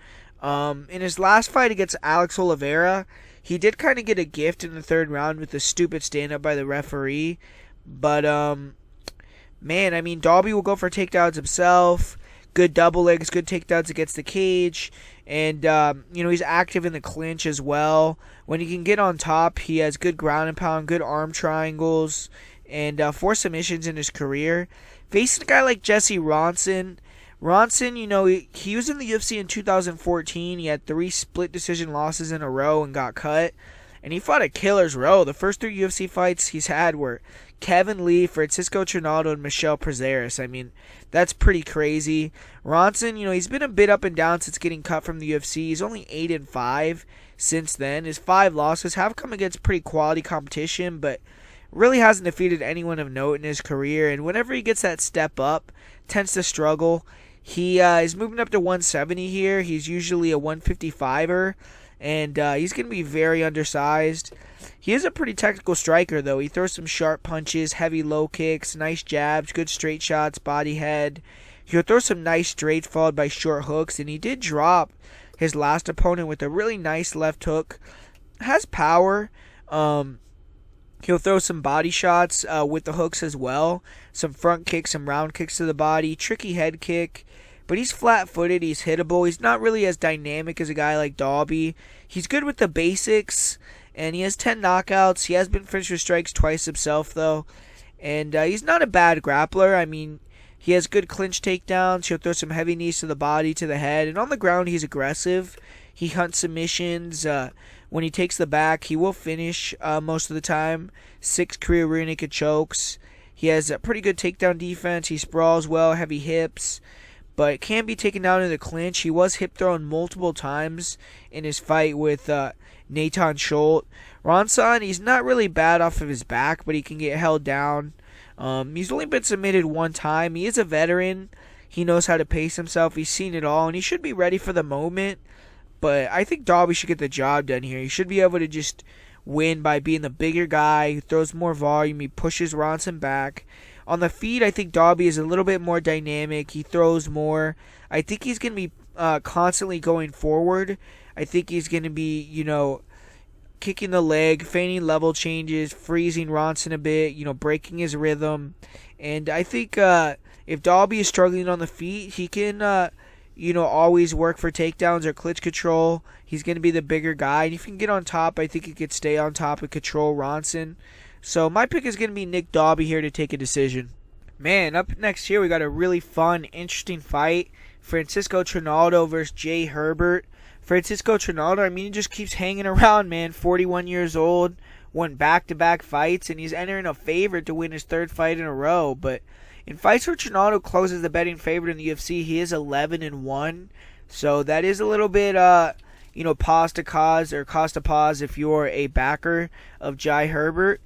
In his last fight against Alex Oliveira, He did kind of get a gift in the third round with a stupid stand-up by the referee. But, man, I mean, Dalby will go for takedowns himself. Good double legs, good takedowns against the cage. And, he's active in the clinch as well. When he can get on top, he has good ground and pound, good arm triangles, and 4 submissions in his career. Facing a guy like Jesse Ronson. Ronson, he was in the UFC in 2014. He had 3 split decision losses in a row and got cut. And he fought a killer's row. The first 3 UFC fights he's had were Kevin Lee, Francisco Trinaldo, and Michel Prazeres. I mean, that's pretty crazy. Ronson, he's been a bit up and down since getting cut from the UFC. He's only 8-5 since then. His 5 losses have come against pretty quality competition, but really hasn't defeated anyone of note in his career. And whenever he gets that step up, tends to struggle. He is moving up to 170 here. He's usually a 155er. And he's going to be very undersized. He is a pretty technical striker, though. He throws some sharp punches, heavy low kicks, nice jabs, good straight shots, body head. He'll throw some nice straights followed by short hooks. And he did drop his last opponent with a really nice left hook. Has power. He'll throw some body shots with the hooks as well. Some front kicks, some round kicks to the body. Tricky head kick. But he's flat-footed. He's hittable. He's not really as dynamic as a guy like Dalby. He's good with the basics. And he has 10 knockouts. He has been finished with strikes twice himself, though. And he's not a bad grappler. I mean, he has good clinch takedowns. He'll throw some heavy knees to the body, to the head. And on the ground, he's aggressive. He hunts submissions. When he takes the back, he will finish most of the time. 6 career rear naked chokes. He has a pretty good takedown defense. He sprawls well, heavy hips. But can be taken down in the clinch. He was hip thrown multiple times in his fight with Nathan Schultz. Ronson, he's not really bad off of his back, but he can get held down. He's only been submitted 1 time. He is a veteran. He knows how to pace himself. He's seen it all, and he should be ready for the moment. But I think Dalby should get the job done here. He should be able to just win by being the bigger guy. He throws more volume. He pushes Ronson back. On the feet, I think Dalby is a little bit more dynamic. He throws more. I think he's going to be constantly going forward. I think he's going to be, kicking the leg, feigning level changes, freezing Ronson a bit, breaking his rhythm. And I think if Dalby is struggling on the feet, he can, always work for takedowns or clinch control. He's going to be the bigger guy. And if he can get on top, I think he could stay on top and control Ronson. So my pick is going to be Nick Dalby here to take a decision. Man, up next here we got a really fun, interesting fight. Francisco Trinaldo versus Jay Herbert. Francisco Trinaldo, he just keeps hanging around, man. 41 years old, won back-to-back fights, and he's entering a favorite to win his 3rd fight in a row. But in fights where Trinaldo closes the betting favorite in the UFC, he is 11-1. So that is a little bit, pause to cause or cause to pause if you're a backer of Jai Herbert.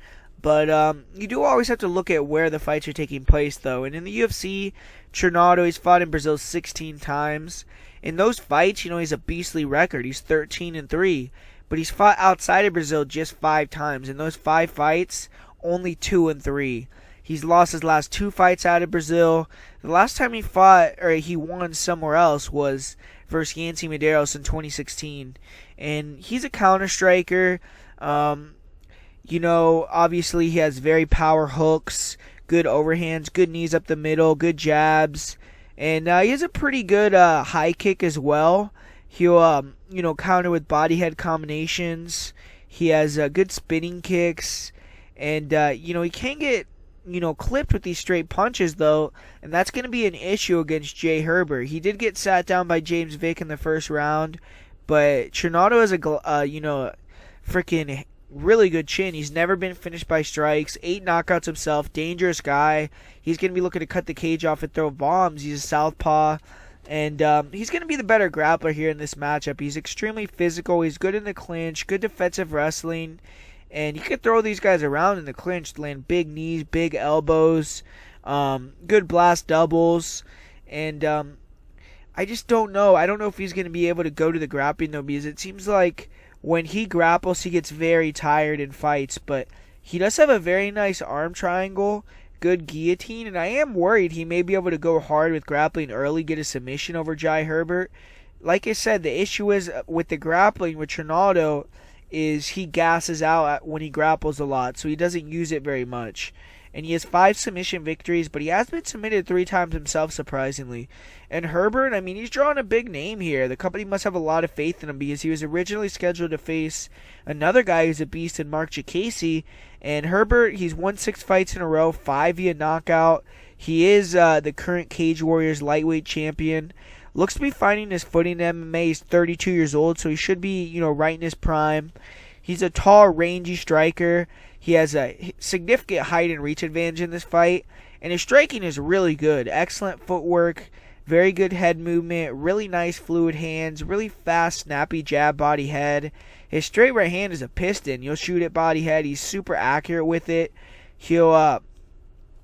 But you do always have to look at where the fights are taking place, though. And in the UFC, Trinaldo, he's fought in Brazil 16 times. In those fights, he's a beastly record. He's 13-3. But he's fought outside of Brazil just 5 times. In those 5 fights, only 2-3. He's lost his last 2 fights out of Brazil. The last time he fought, or he won somewhere else, was versus Yancy Medeiros in 2016. And he's a counter striker. Obviously he has very power hooks, good overhands, good knees up the middle, good jabs. And he has a pretty good high kick as well. He'll, counter with body head combinations. He has good spinning kicks. And, he can get, clipped with these straight punches, though. And that's going to be an issue against Jay Herbert. He did get sat down by James Vick in the first round. But Trinaldo is a, freaking really good chin. He's never been finished by strikes. 8 knockouts himself. Dangerous guy. He's going to be looking to cut the cage off and throw bombs. He's a southpaw. And he's going to be the better grappler here in this matchup. He's extremely physical. He's good in the clinch. Good defensive wrestling. And he could throw these guys around in the clinch. Land big knees, big elbows. Good blast doubles. And I just don't know. I don't know if he's going to be able to go to the grappling, though. Because it seems like when he grapples, he gets very tired in fights, but he does have a very nice arm triangle, good guillotine, and I am worried he may be able to go hard with grappling early, get a submission over Jai Herbert. Like I said, the issue is with the grappling with Trinaldo is he gasses out when he grapples a lot, so he doesn't use it very much. And he has 5 submission victories, but he has been submitted 3 times himself, surprisingly. And Herbert, I mean, he's drawing a big name here. The company must have a lot of faith in him because he was originally scheduled to face another guy who's a beast in Mark Jacasey. And Herbert, he's won 6 fights in a row, 5 via knockout. He is the current Cage Warriors lightweight champion. Looks to be finding his footing in MMA. He's 32 years old, so he should be, right in his prime. He's a tall, rangy striker. He has a significant height and reach advantage in this fight, and his striking is really good. Excellent footwork, very good head movement, really nice fluid hands, really fast, snappy jab body head. His straight right hand is a piston. You'll shoot it body head. He's super accurate with it. He'll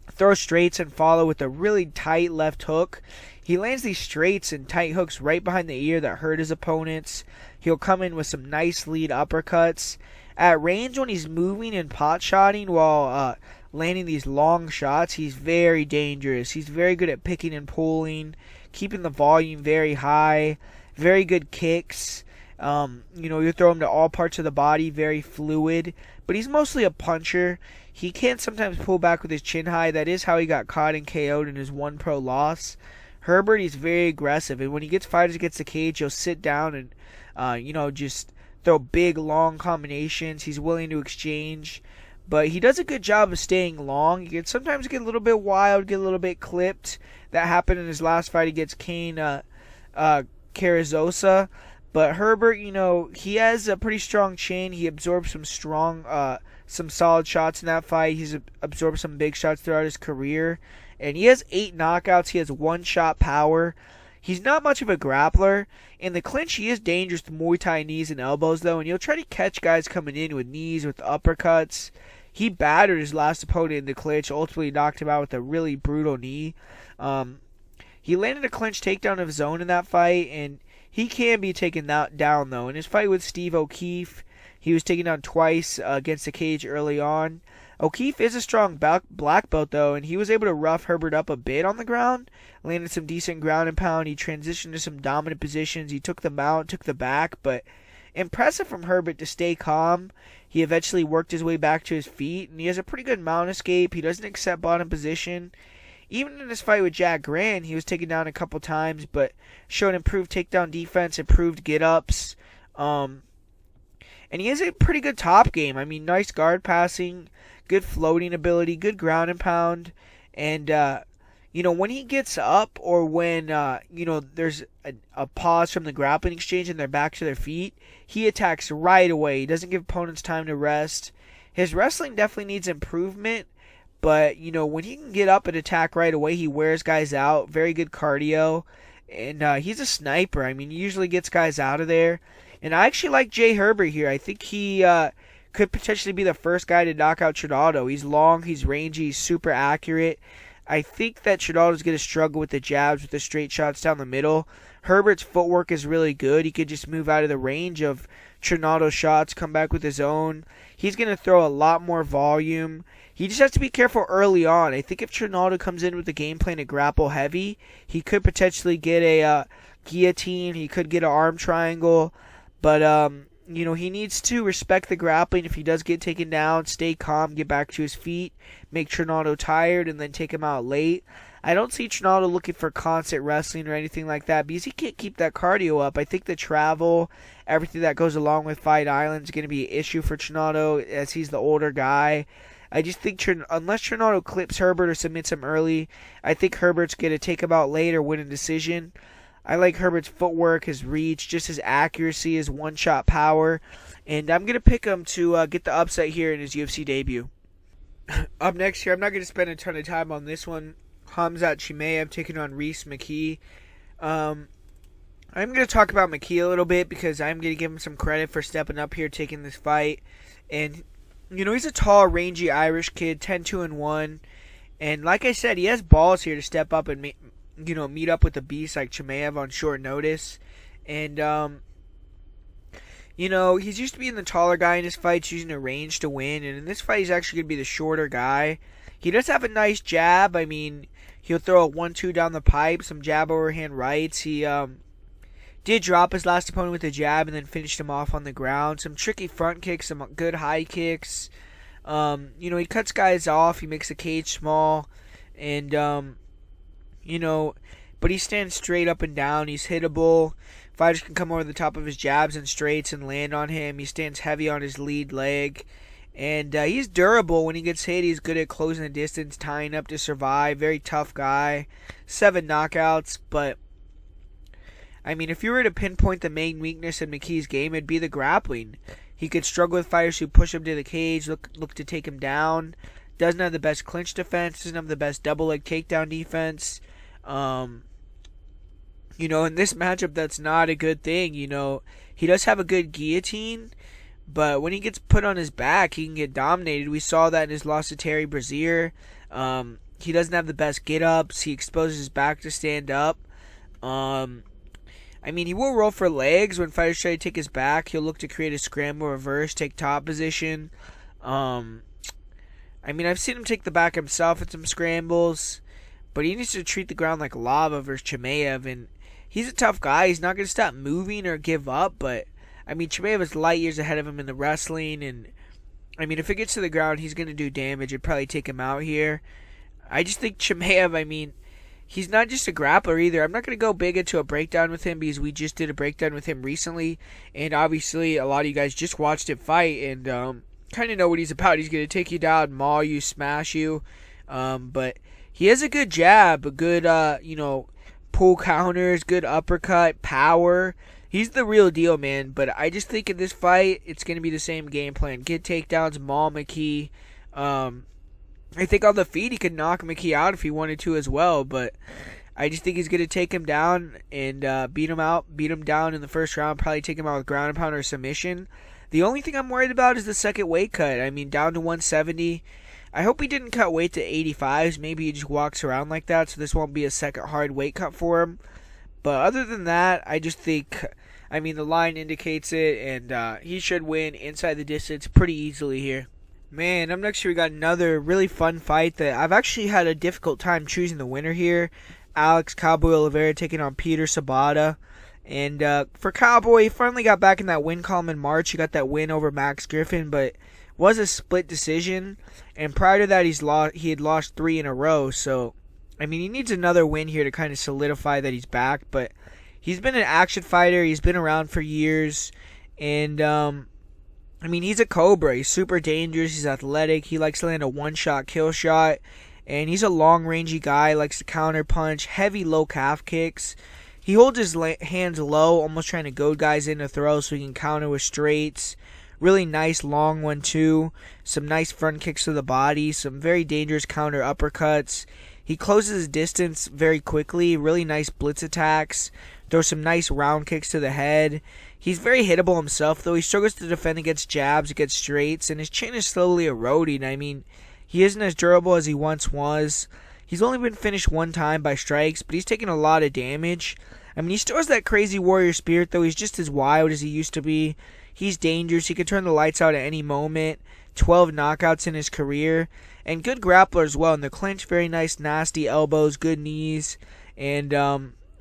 throw straights and follow with a really tight left hook. He lands these straights and tight hooks right behind the ear that hurt his opponents. He'll come in with some nice lead uppercuts. At range, when he's moving and pot-shotting while landing these long shots, he's very dangerous. He's very good at picking and pulling, keeping the volume very high, very good kicks. You throw him to all parts of the body, very fluid. But he's mostly a puncher. He can sometimes pull back with his chin high. That is how he got caught and KO'd in his 1 pro loss. Herbert, he's very aggressive. And when he gets fighters against the cage, he'll sit down and, just throw big, long combinations. He's willing to exchange. But he does a good job of staying long. He can sometimes get a little bit wild, get a little bit clipped. That happened in his last fight against Kane Carrizosa. But Herbert, he has a pretty strong chin. He absorbed some solid shots in that fight. He's absorbed some big shots throughout his career. And he has 8 knockouts. He has 1-shot power. He's not much of a grappler. In the clinch, he is dangerous to Muay Thai knees and elbows, though, and he'll try to catch guys coming in with knees, with uppercuts. He battered his last opponent in the clinch, ultimately knocked him out with a really brutal knee. He landed a clinch takedown of his own in that fight, and he can be taken down, though. In his fight with Steve O'Keefe, he was taken down twice against the cage early on. O'Keefe is a strong black belt, though, and he was able to rough Herbert up a bit on the ground, landed some decent ground and pound. He transitioned to some dominant positions. He took the mount, took the back, but impressive from Herbert to stay calm. He eventually worked his way back to his feet, and he has a pretty good mount escape. He doesn't accept bottom position. Even in his fight with Jack Grant, he was taken down a couple times, but showed improved takedown defense, improved get-ups. And he has a pretty good top game. I mean, nice guard passing, good floating ability, good ground and pound. And, when he gets up or when, there's a pause from the grappling exchange and they're back to their feet, he attacks right away. He doesn't give opponents time to rest. His wrestling definitely needs improvement. But, when he can get up and attack right away, he wears guys out. Very good cardio. And he's a sniper. I mean, he usually gets guys out of there. And I actually like Jay Herbert here. I think he could potentially be the first guy to knock out Trinaldo. He's long, he's rangy, he's super accurate. I think that Trinaldo's going to struggle with the jabs, with the straight shots down the middle. Herbert's footwork is really good. He could just move out of the range of Trinaldo's shots, come back with his own. He's going to throw a lot more volume. He just has to be careful early on. I think if Trinaldo comes in with a game plan to grapple heavy, he could potentially get a guillotine. He could get an arm triangle. But, he needs to respect the grappling. If he does get taken down, stay calm, get back to his feet, make Trinaldo tired, and then take him out late. I don't see Trinaldo looking for constant wrestling or anything like that because he can't keep that cardio up. I think the travel, everything that goes along with Fight Island is going to be an issue for Trinaldo as he's the older guy. I just think unless Trinaldo clips Herbert or submits him early, I think Herbert's going to take him out late or win a decision. I like Herbert's footwork, his reach, just his accuracy, his one-shot power. And I'm going to pick him to get the upset here in his UFC debut. Up next here, I'm not going to spend a ton of time on this one. Khamzat Chimaev taking on Rhys McKee. I'm going to talk about McKee a little bit because I'm going to give him some credit for stepping up here, taking this fight. And, he's a tall, rangy Irish kid, 10-2-1. And like I said, he has balls here to step up and meet up with a beast like Chimaev on short notice. And, he's used to being the taller guy in his fights, using a range to win. And in this fight, he's actually going to be the shorter guy. He does have a nice jab. I mean, he'll throw a 1-2 down the pipe, some jab overhand rights. He Did drop his last opponent with a jab and then finished him off on the ground. Some tricky front kicks, some good high kicks. He cuts guys off. He makes the cage small. And, but he stands straight up and down. He's hittable. Fighters can come over the top of his jabs and straights and land on him. He stands heavy on his lead leg. And he's durable. When he gets hit, he's good at closing the distance, tying up to survive. Very tough guy. 7 knockouts. But, if you were to pinpoint the main weakness in McKee's game, it'd be the grappling. He could struggle with fighters who push him to the cage, look to take him down. Doesn't have the best clinch defense. Doesn't have the best double leg takedown defense. In this matchup, that's not a good thing. He does have a good guillotine. But when he gets put on his back, he can get dominated. We saw that in his loss to Terry Brazier. He doesn't have the best get-ups. He exposes his back to stand up. He will roll for legs when fighters try to take his back. He'll look to create a scramble reverse, take top position. I've seen him take the back himself at some scrambles. But he needs to treat the ground like lava versus Emeev. And he's a tough guy. He's not going to stop moving or give up, but Emeev is light years ahead of him in the wrestling, and if it gets to the ground, he's going to do damage. It'd probably take him out here. I just think Emeev, he's not just a grappler either. I'm not going to go big into a breakdown with him because we just did a breakdown with him recently, and obviously a lot of you guys just watched him fight and kind of know what he's about. He's going to take you down, maul you, smash you, but he has a good jab, a good, pull counters, good uppercut, power. He's the real deal, man. But I just think in this fight, it's going to be the same game plan. Get takedowns, maul McKee. I think on the feet, he could knock McKee out if he wanted to as well. But I just think he's going to take him down and beat him down in the first round. Probably take him out with ground and pound or submission. The only thing I'm worried about is the second weight cut. Down to 170. I hope he didn't cut weight to 85s. Maybe he just walks around like that, so this won't be a second hard weight cut for him. But other than that, I just think, the line indicates it, and he should win inside the distance pretty easily here. Man, up next here we got another really fun fight that I've actually had a difficult time choosing the winner here. Alex Cowboy Oliveira taking on Peter Sabata. And for Cowboy, he finally got back in that win column in March. He got that win over Max Griffin, but was a split decision. And prior to that, he had lost 3 in a row, so he needs another win here to kind of solidify that he's back, but he's been an action fighter. He's been around for years, and, he's a cobra. He's super dangerous. He's athletic. He likes to land a one-shot kill shot, and he's a long-rangey guy. Likes to counter punch, heavy low calf kicks. He holds his hands low, almost trying to goad guys into throws so he can counter with straights. Really nice long 1-2. Some nice front kicks to the body. Some very dangerous counter uppercuts. He closes his distance very quickly. Really nice blitz attacks. Throws some nice round kicks to the head. He's very hittable himself, though. He struggles to defend against jabs, against straights, and his chin is slowly eroding. He isn't as durable as he once was. He's only been finished 1 time by strikes, but he's taken a lot of damage. He still has that crazy warrior spirit, though. He's just as wild as he used to be. He's dangerous. He could turn the lights out at any moment. 12 knockouts in his career. And good grappler as well. In the clinch, very nice, nasty elbows, good knees. And,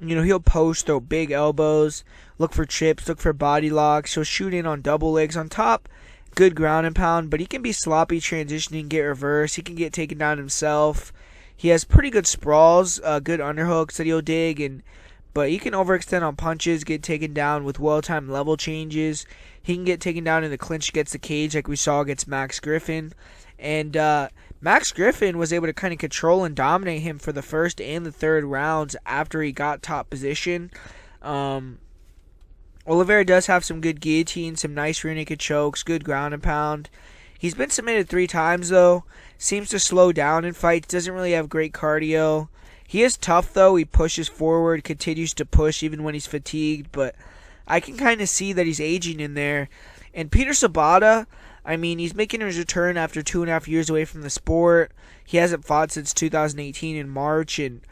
he'll post, throw big elbows, look for trips, look for body locks. He'll shoot in on double legs on top. Good ground and pound, but he can be sloppy transitioning, get reversed. He can get taken down himself. He has pretty good sprawls, good underhooks that he'll dig, but he can overextend on punches, get taken down with well-timed level changes. He can get taken down in the clinch against the cage like we saw against Max Griffin. And Max Griffin was able to kind of control and dominate him for the first and the third rounds after he got top position. Oliveira does have some good guillotine, some nice rear naked chokes, good ground and pound. He's been submitted 3 times, though. Seems to slow down in fights. Doesn't really have great cardio. He is tough, though. He pushes forward, continues to push even when he's fatigued. But I can kind of see that he's aging in there. And Peter Sabata, he's making his return after 2.5 years away from the sport. He hasn't fought since 2018 in March. And,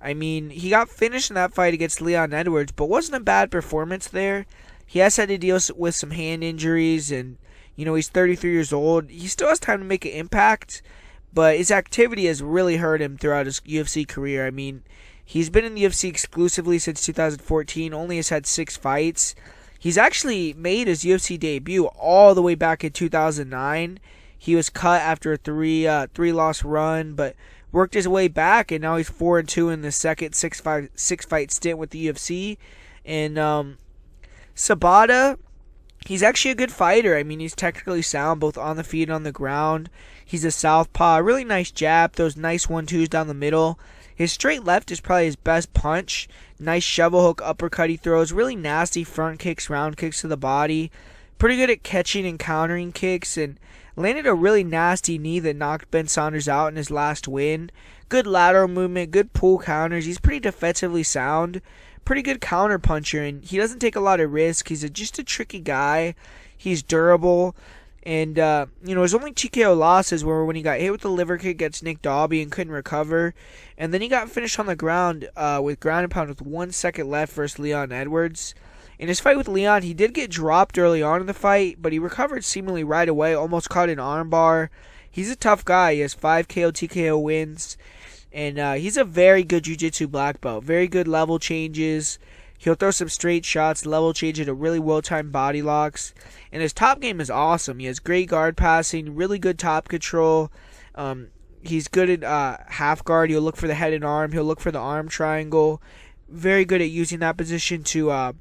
he got finished in that fight against Leon Edwards, but wasn't a bad performance there. He has had to deal with some hand injuries, and he's 33 years old. He still has time to make an impact, but his activity has really hurt him throughout his UFC career. He's been in the UFC exclusively since 2014, only has had 6 fights. He's actually made his UFC debut all the way back in 2009. He was cut after a three-loss run, but worked his way back, and now he's 4-2 in the second six-fight stint with the UFC. And Sabata, he's actually a good fighter. I mean, he's technically sound both on the feet and on the ground. He's a southpaw, really nice jab, those nice 1-2s down the middle. His straight left is probably his best punch. Nice shovel hook uppercut he throws. Really nasty front kicks, round kicks to the body. Pretty good at catching and countering kicks, and landed a really nasty knee that knocked Ben Saunders out in his last win. Good lateral movement, good pull counters. He's pretty defensively sound. Pretty good counter puncher, and he doesn't take a lot of risk. He's just a tricky guy. He's durable. And, his only TKO losses were when he got hit with the liver kick against Nick Dalby and couldn't recover. And then he got finished on the ground with ground and pound with 1 second left versus Leon Edwards. In his fight with Leon, he did get dropped early on in the fight, but he recovered seemingly right away, almost caught an armbar. He's a tough guy. He has 5 KO TKO wins. And he's a very good jiu-jitsu black belt. Very good level changes. He'll throw some straight shots, level change into really well-timed body locks. And his top game is awesome. He has great guard passing, really good top control. He's good at half guard. He'll look for the head and arm. He'll look for the arm triangle. Very good at using that position to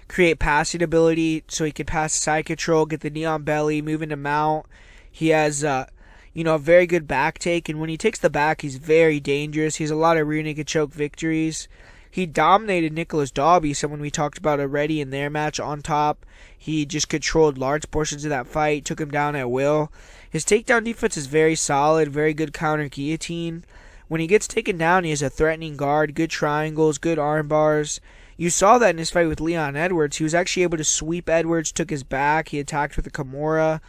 create passing ability so he can pass side control, get the knee on belly, move into mount. He has a very good back take, and when he takes the back, he's very dangerous. He has a lot of rear naked choke victories. He dominated Nicolas Dalby, someone we talked about already in their match on top. He just controlled large portions of that fight, took him down at will. His takedown defense is very solid, very good counter guillotine. When he gets taken down, he has a threatening guard, good triangles, good arm bars. You saw that in his fight with Leon Edwards. He was actually able to sweep Edwards, took his back, he attacked with a Kimura.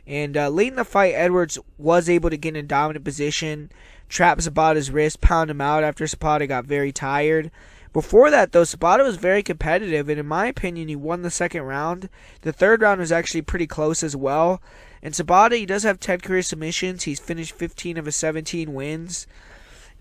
And late in the fight, Edwards was able to get in a dominant position, trap Zapata's wrist, pound him out after Zapata got very tired. Before that, though, Zapata was very competitive, and in my opinion, he won the second round. The third round was actually pretty close as well. And Zapata, he does have 10 career submissions. He's finished 15 of his 17 wins.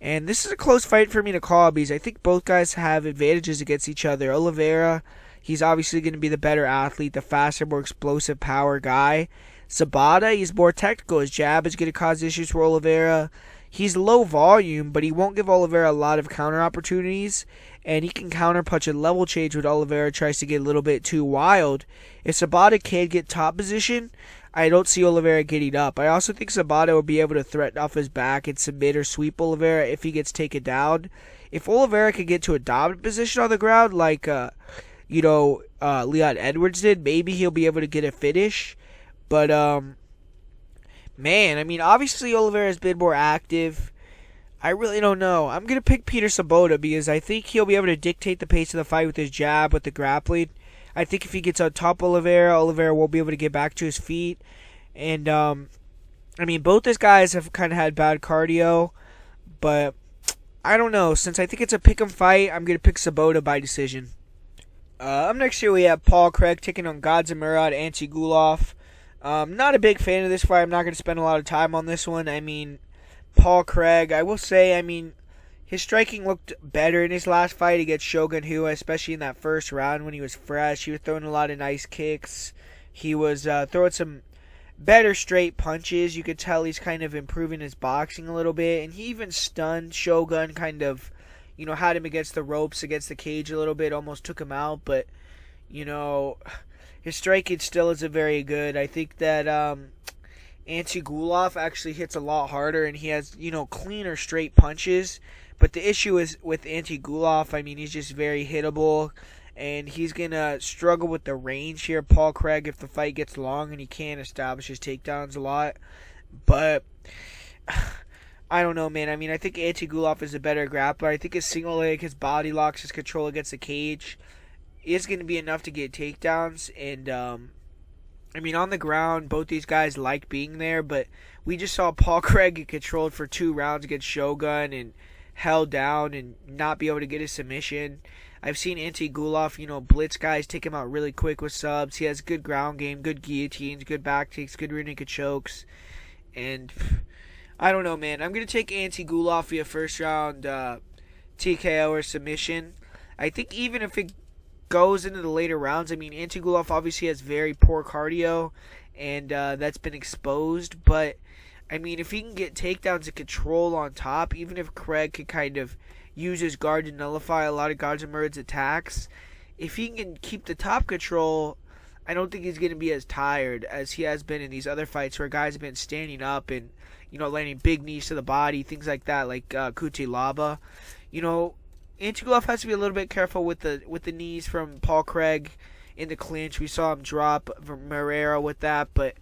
And this is a close fight for me to call because I think both guys have advantages against each other. Oliveira, he's obviously going to be the better athlete, the faster, more explosive power guy. Zapata, he's more technical. His jab is going to cause issues for Oliveira. He's low volume, but he won't give Oliveira a lot of counter opportunities, and he can counter punch and level change when Oliveira tries to get a little bit too wild. If Zapata can get top position, I don't see Oliveira getting up. I also think Zapata will be able to threaten off his back and submit or sweep Oliveira if he gets taken down. If Oliveira can get to a dominant position on the ground like Leon Edwards did, maybe he'll be able to get a finish. But obviously Oliveira has been more active. I really don't know. I'm going to pick Peter Sabota because I think he'll be able to dictate the pace of the fight with his jab, with the grappling. I think if he gets on top of Oliveira won't be able to get back to his feet. And, both these guys have kind of had bad cardio. But, I don't know. Since I think it's a pick'em fight, I'm going to pick Sabota by decision. Up next here we have Paul Craig taking on Godzimurad Antigulov. Not a big fan of this fight. I'm not going to spend a lot of time on this one. Paul Craig, I will say, his striking looked better in his last fight against Shogun Rua, especially in that first round when he was fresh. He was throwing a lot of nice kicks. He was throwing some better straight punches. You could tell he's kind of improving his boxing a little bit. And he even stunned Shogun, kind of, had him against the ropes, against the cage a little bit, almost took him out. But, his striking still isn't very good. I think that Antigulov actually hits a lot harder, and he has, cleaner straight punches. But the issue is with Antigulov, he's just very hittable, and he's going to struggle with the range here, Paul Craig, if the fight gets long and he can't establish his takedowns a lot. But I don't know, man. I think Antigulov is a better grappler. I think his single leg, his body locks, his control against the cage is going to be enough to get takedowns. And, on the ground, both these guys like being there, but we just saw Paul Craig get controlled for 2 rounds against Shogun and held down and not be able to get a submission. I've seen Antigulov, blitz guys, take him out really quick with subs. He has good ground game, good guillotines, good back takes, good rear naked chokes. And I don't know, man. I'm going to take Antigulov via first round TKO or submission. I think even if it goes into the later rounds, I mean, Antigulov obviously has very poor cardio, and that's been exposed. But, I mean, if he can get takedowns and control on top, even if Craig could kind of use his guard to nullify a lot of Gazimurd's attacks, if he can keep the top control, I don't think he's going to be as tired as he has been in these other fights where guys have been standing up and, landing big knees to the body, things like that, like Kutilaba. Antigulov has to be a little bit careful with the knees from Paul Craig in the clinch. We saw him drop Moreira with that, but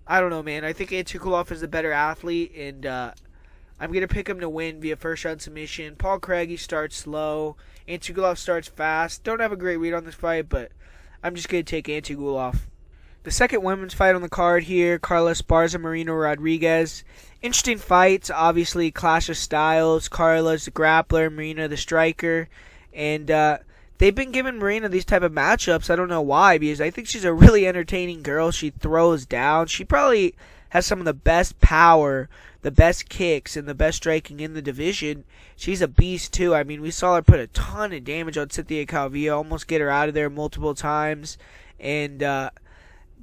I don't know, man. I think Antigulov is the better athlete, and I'm going to pick him to win via first-round submission. Paul Craig, he starts slow. Antigulov starts fast. Don't have a great read on this fight, but I'm just going to take Antigulov. The second women's fight on the card here, Carla Esparza, Marina Rodriguez. Interesting fights, obviously clash of styles. Carla's the grappler, Marina the striker. And they've been giving Marina these type of matchups. I don't know why, because I think she's a really entertaining girl. She throws down. She probably has some of the best power, the best kicks, and the best striking in the division. She's a beast, too. I mean, we saw her put a ton of damage on Cynthia Calvillo, almost get her out of there multiple times. And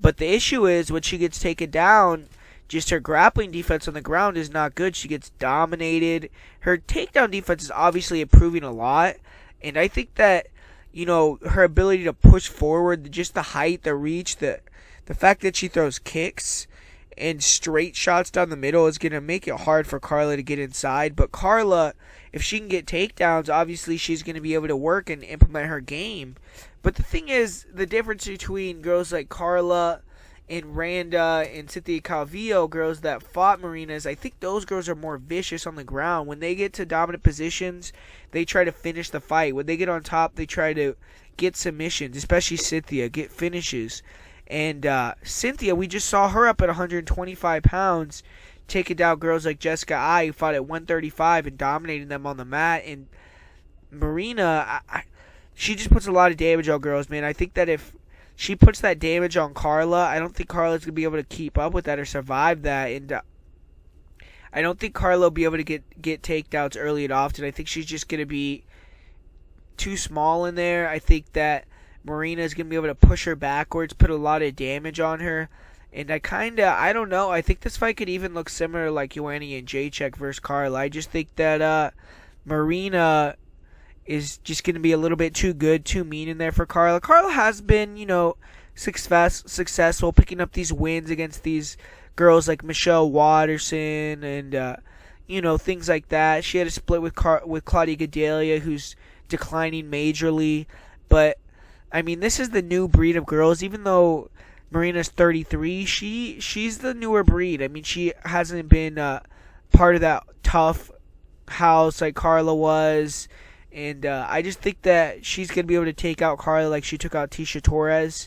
but the issue is, when she gets taken down, just her grappling defense on the ground is not good. She gets dominated. Her takedown defense is obviously improving a lot. And I think that, her ability to push forward, just the height, the reach, the fact that she throws kicks and straight shots down the middle is going to make it hard for Carla to get inside. But Carla, if she can get takedowns, obviously she's going to be able to work and implement her game. But the thing is, the difference between girls like Carla and Randa and Cynthia Calvillo, girls that fought Marina, is I think those girls are more vicious on the ground. When they get to dominant positions, they try to finish the fight. When they get on top, they try to get submissions, especially Cynthia, get finishes. And Cynthia, we just saw her up at 125 pounds, taking down girls like Jessica Ai, who fought at 135 and dominating them on the mat. And Marina, she just puts a lot of damage on girls, man. I think that if she puts that damage on Carla, I don't think Carla's going to be able to keep up with that or survive that. And I don't think Carla will be able to get takedowns early and often. I think she's just going to be too small in there. I think that Marina is going to be able to push her backwards, put a lot of damage on her. And I don't know. I think this fight could even look similar like Ioane and Jacek versus Carla. I just think that Marina is just going to be a little bit too good, too mean in there for Carla. Carla has been, successful picking up these wins against these girls like Michelle Watterson and, things like that. She had a split with Claudia Gadelia, who's declining majorly. But, I mean, this is the new breed of girls. Even though Marina's 33, she's the newer breed. I mean, she hasn't been part of that tough house like Carla was. And I just think that she's going to be able to take out Carla like she took out Tisha Torres.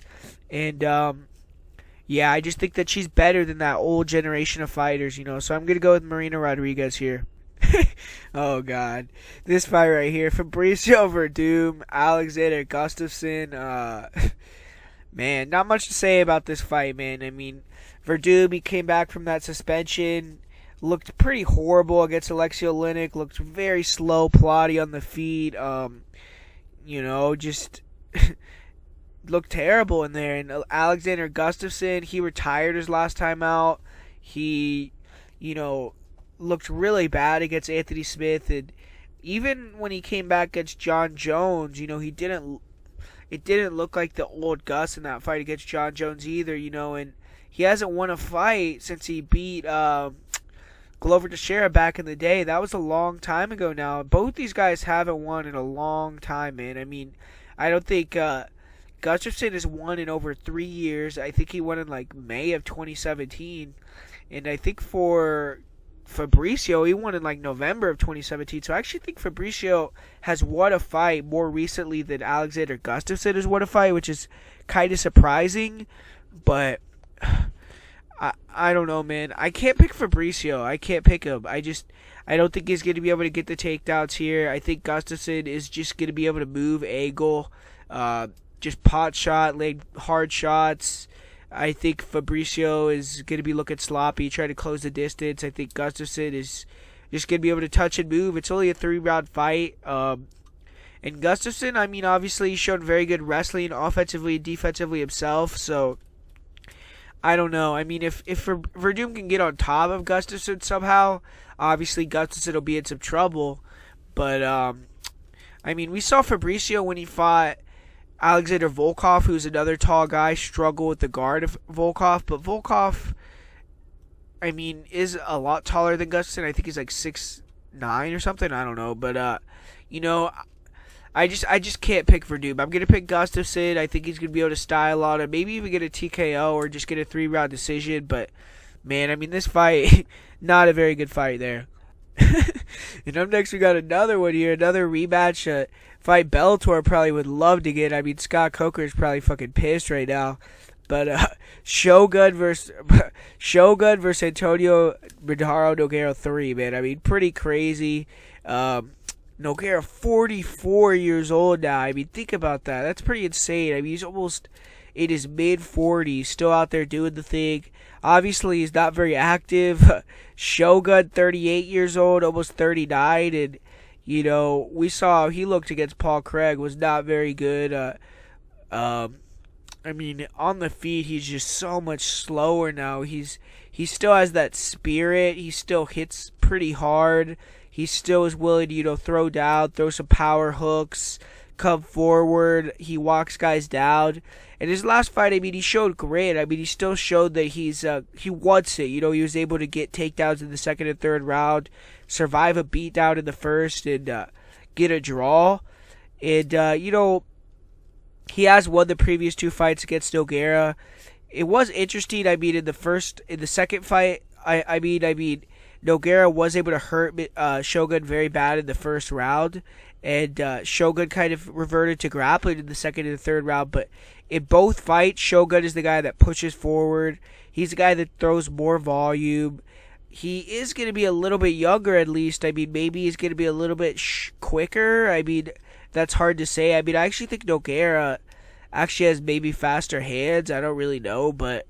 And, I just think that she's better than that old generation of fighters, So I'm going to go with Marina Rodriguez here. Oh, God. This fight right here. Fabricio Werdum, Alexander Gustafsson. Man, not much to say about this fight, man. I mean, Werdum, he came back from that suspension. Looked pretty horrible against Alexei Oleinik. Looked very slow, plotty on the feet. Just looked terrible in there. And Alexander Gustafsson, he retired his last time out. He, looked really bad against Anthony Smith. And even when he came back against John Jones, it didn't look like the old Gus in that fight against John Jones either, and he hasn't won a fight since he beat Glover Teixeira back in the day. That was a long time ago now. Both these guys haven't won in a long time, man. I mean, I don't think Gustafsson has won in over 3 years. I think he won in like May of 2017. And I think for Fabricio, he won in like November of 2017. So I actually think Fabricio has won a fight more recently than Alexander Gustafsson has won a fight, which is kind of surprising. But I don't know, man. I can't pick Fabricio. I can't pick him. I don't think he's going to be able to get the takedowns here. I think Gustafsson is just going to be able to move, angle, just pot shot, lay hard shots. I think Fabricio is going to be looking sloppy, try to close the distance. I think Gustafsson is just going to be able to touch and move. It's only a 3-round fight. And Gustafsson, I mean, obviously he showed very good wrestling offensively and defensively himself, so I don't know. I mean, if Werdum can get on top of Gustafsson somehow, obviously Gustafsson will be in some trouble. But, I mean, we saw Fabricio when he fought Alexander Volkov, who's another tall guy, struggle with the guard of Volkov. But Volkov, I mean, is a lot taller than Gustafsson. I think he's like 6'9" or something. I don't know. But, you know, I just can't pick Werdum. I'm going to pick Gustafsson. I think he's going to be able to style on him. Maybe even get a TKO or just get a 3-round decision. But, man, I mean, this fight, not a very good fight there. And up next, we got another one here. Another rematch. Fight Bellator probably would love to get. I mean, Scott Coker is probably fucking pissed right now. But Shogun versus Antonio Ridaro Nogueira 3, man. I mean, pretty crazy. Nogueira 44 years old now. I mean, think about that. That's pretty insane. I mean, he's almost in his mid-40s, still out there doing the thing. Obviously, he's not very active. Shogun, 38 years old, almost 39, and, you know, we saw how he looked against Paul Craig, was not very good. I mean, on the feet, he's just so much slower now. He still has that spirit. He still hits pretty hard. He still is willing to, you know, throw down, throw some power hooks, come forward. He walks guys down. And his last fight, I mean, he showed grit. I mean, he still showed that he wants it. You know, he was able to get takedowns in the second and third round, survive a beatdown in the first, and get a draw. And, you know, he has won the previous 2 fights against Nogueira. It was interesting. I mean, in the second fight, I mean, Nogueira was able to hurt Shogun very bad in the first round, and Shogun kind of reverted to grappling in the second and the third round. But in both fights, Shogun is the guy that pushes forward. He's the guy that throws more volume. He is going to be a little bit younger, at least. I mean, maybe he's going to be a little bit quicker. I mean, that's hard to say. I mean, I actually think Nogueira actually has maybe faster hands. I don't really know, but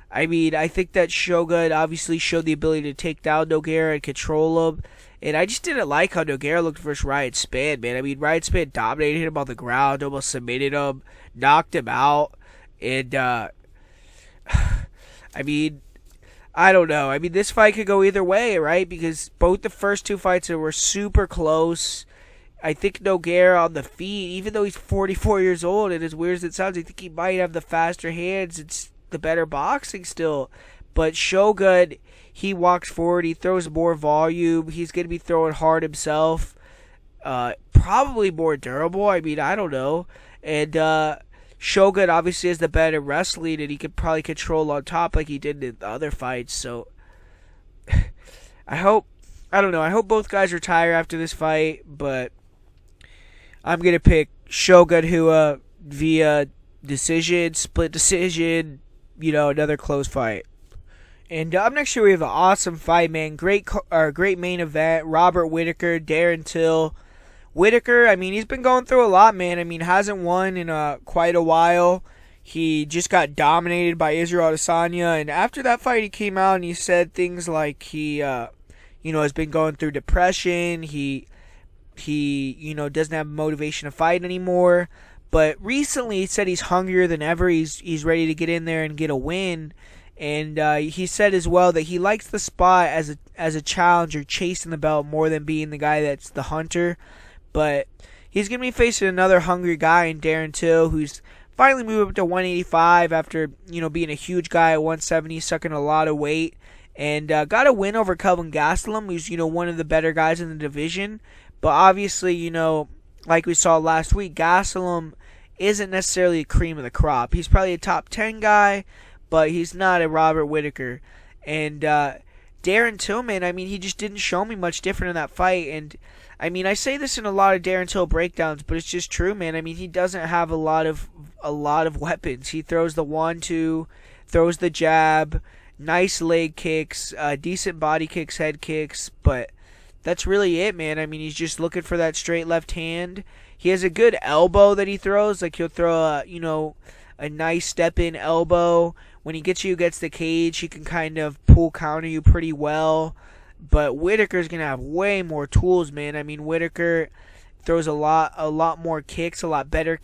I mean, I think that Shogun obviously showed the ability to take down Nogueira and control him. And I just didn't like how Nogueira looked versus Ryan Spann, man. I mean, Ryan Spann dominated him on the ground, almost submitted him, knocked him out. And, I mean, I don't know. I mean, this fight could go either way, right? Because both the first 2 fights were super close. I think Nogueira on the feet, even though he's 44 years old, and as weird as it sounds, I think he might have the faster hands. It's the better boxing still. But Shogun, he walks forward, he throws more volume, he's going to be throwing hard himself, probably more durable, I mean, I don't know, and Shogun obviously has the better wrestling, and he could probably control on top like he did in the other fights, so I hope both guys retire after this fight, but I'm going to pick Shogun Rua via decision, split decision, you know, another close fight. And up next here we have an awesome fight, man. Great main event. Robert Whittaker, Darren Till. Whittaker, I mean, he's been going through a lot, man. I mean, hasn't won in quite a while. He just got dominated by Israel Adesanya, and after that fight, he came out and he said things like he, has been going through depression. He doesn't have motivation to fight anymore. But recently, he said he's hungrier than ever. He's ready to get in there and get a win. And he said as well that he likes the spot as a challenger, chasing the belt more than being the guy that's the hunter. But he's going to be facing another hungry guy in Darren Till, who's finally moved up to 185 after being a huge guy at 170, sucking a lot of weight. And got a win over Kelvin Gastelum, who's one of the better guys in the division. But obviously, like we saw last week, Gastelum isn't necessarily a cream of the crop. He's probably a top 10 guy, but he's not a Robert Whittaker. And Darren Till, man, I mean, he just didn't show me much different in that fight. And I mean, I say this in a lot of Darren Till breakdowns, but it's just true, man. I mean, he doesn't have a lot of weapons. He throws the 1-2, throws the jab, nice leg kicks, decent body kicks, head kicks, but that's really it, man. I mean, he's just looking for that straight left hand. He has a good elbow that he throws. Like, he'll throw a nice step-in elbow. When he gets you against the cage, he can kind of pull counter you pretty well. but Whittaker's going to have way more tools, man. I mean, Whittaker throws a lot more kicks, a lot better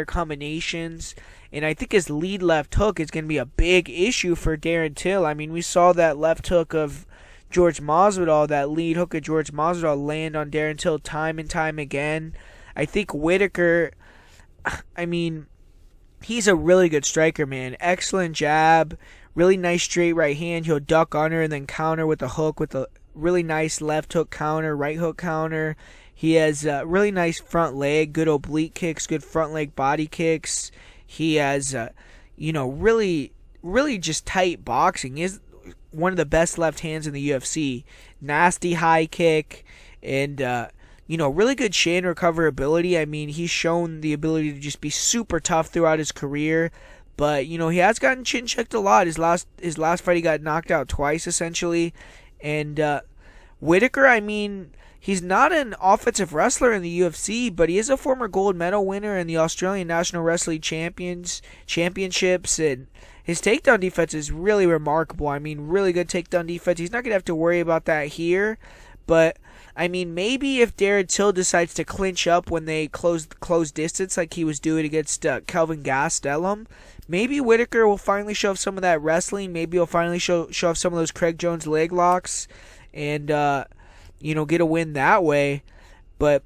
combinations. And I think his lead left hook is going to be a big issue for Darren Till. I mean, we saw that left hook of George Masvidal, that lead hook of George Masvidal land on Darren Till time and time again. I think Whittaker, I mean, he's a really good striker, man. Excellent jab, really nice straight right hand. He'll duck under and then counter with a hook with a really nice left hook counter, right hook counter. He has really nice front leg, good oblique kicks, good front leg body kicks. He has, really just tight boxing. He is one of the best left hands in the UFC. Nasty high kick and, really good shin recoverability. I mean, he's shown the ability to just be super tough throughout his career. But, he has gotten chin checked a lot. His last fight, he got knocked out twice, essentially. And Whittaker, I mean, he's not an offensive wrestler in the UFC, but he is a former gold medal winner in the Australian National Wrestling Championships, and his takedown defense is really remarkable. I mean, really good takedown defense. He's not going to have to worry about that here, but I mean, maybe if Darren Till decides to clinch up when they close distance like he was doing against Kelvin Gastelum, maybe Whittaker will finally show off some of that wrestling. Maybe he'll finally show off some of those Craig Jones leg locks and, get a win that way. But,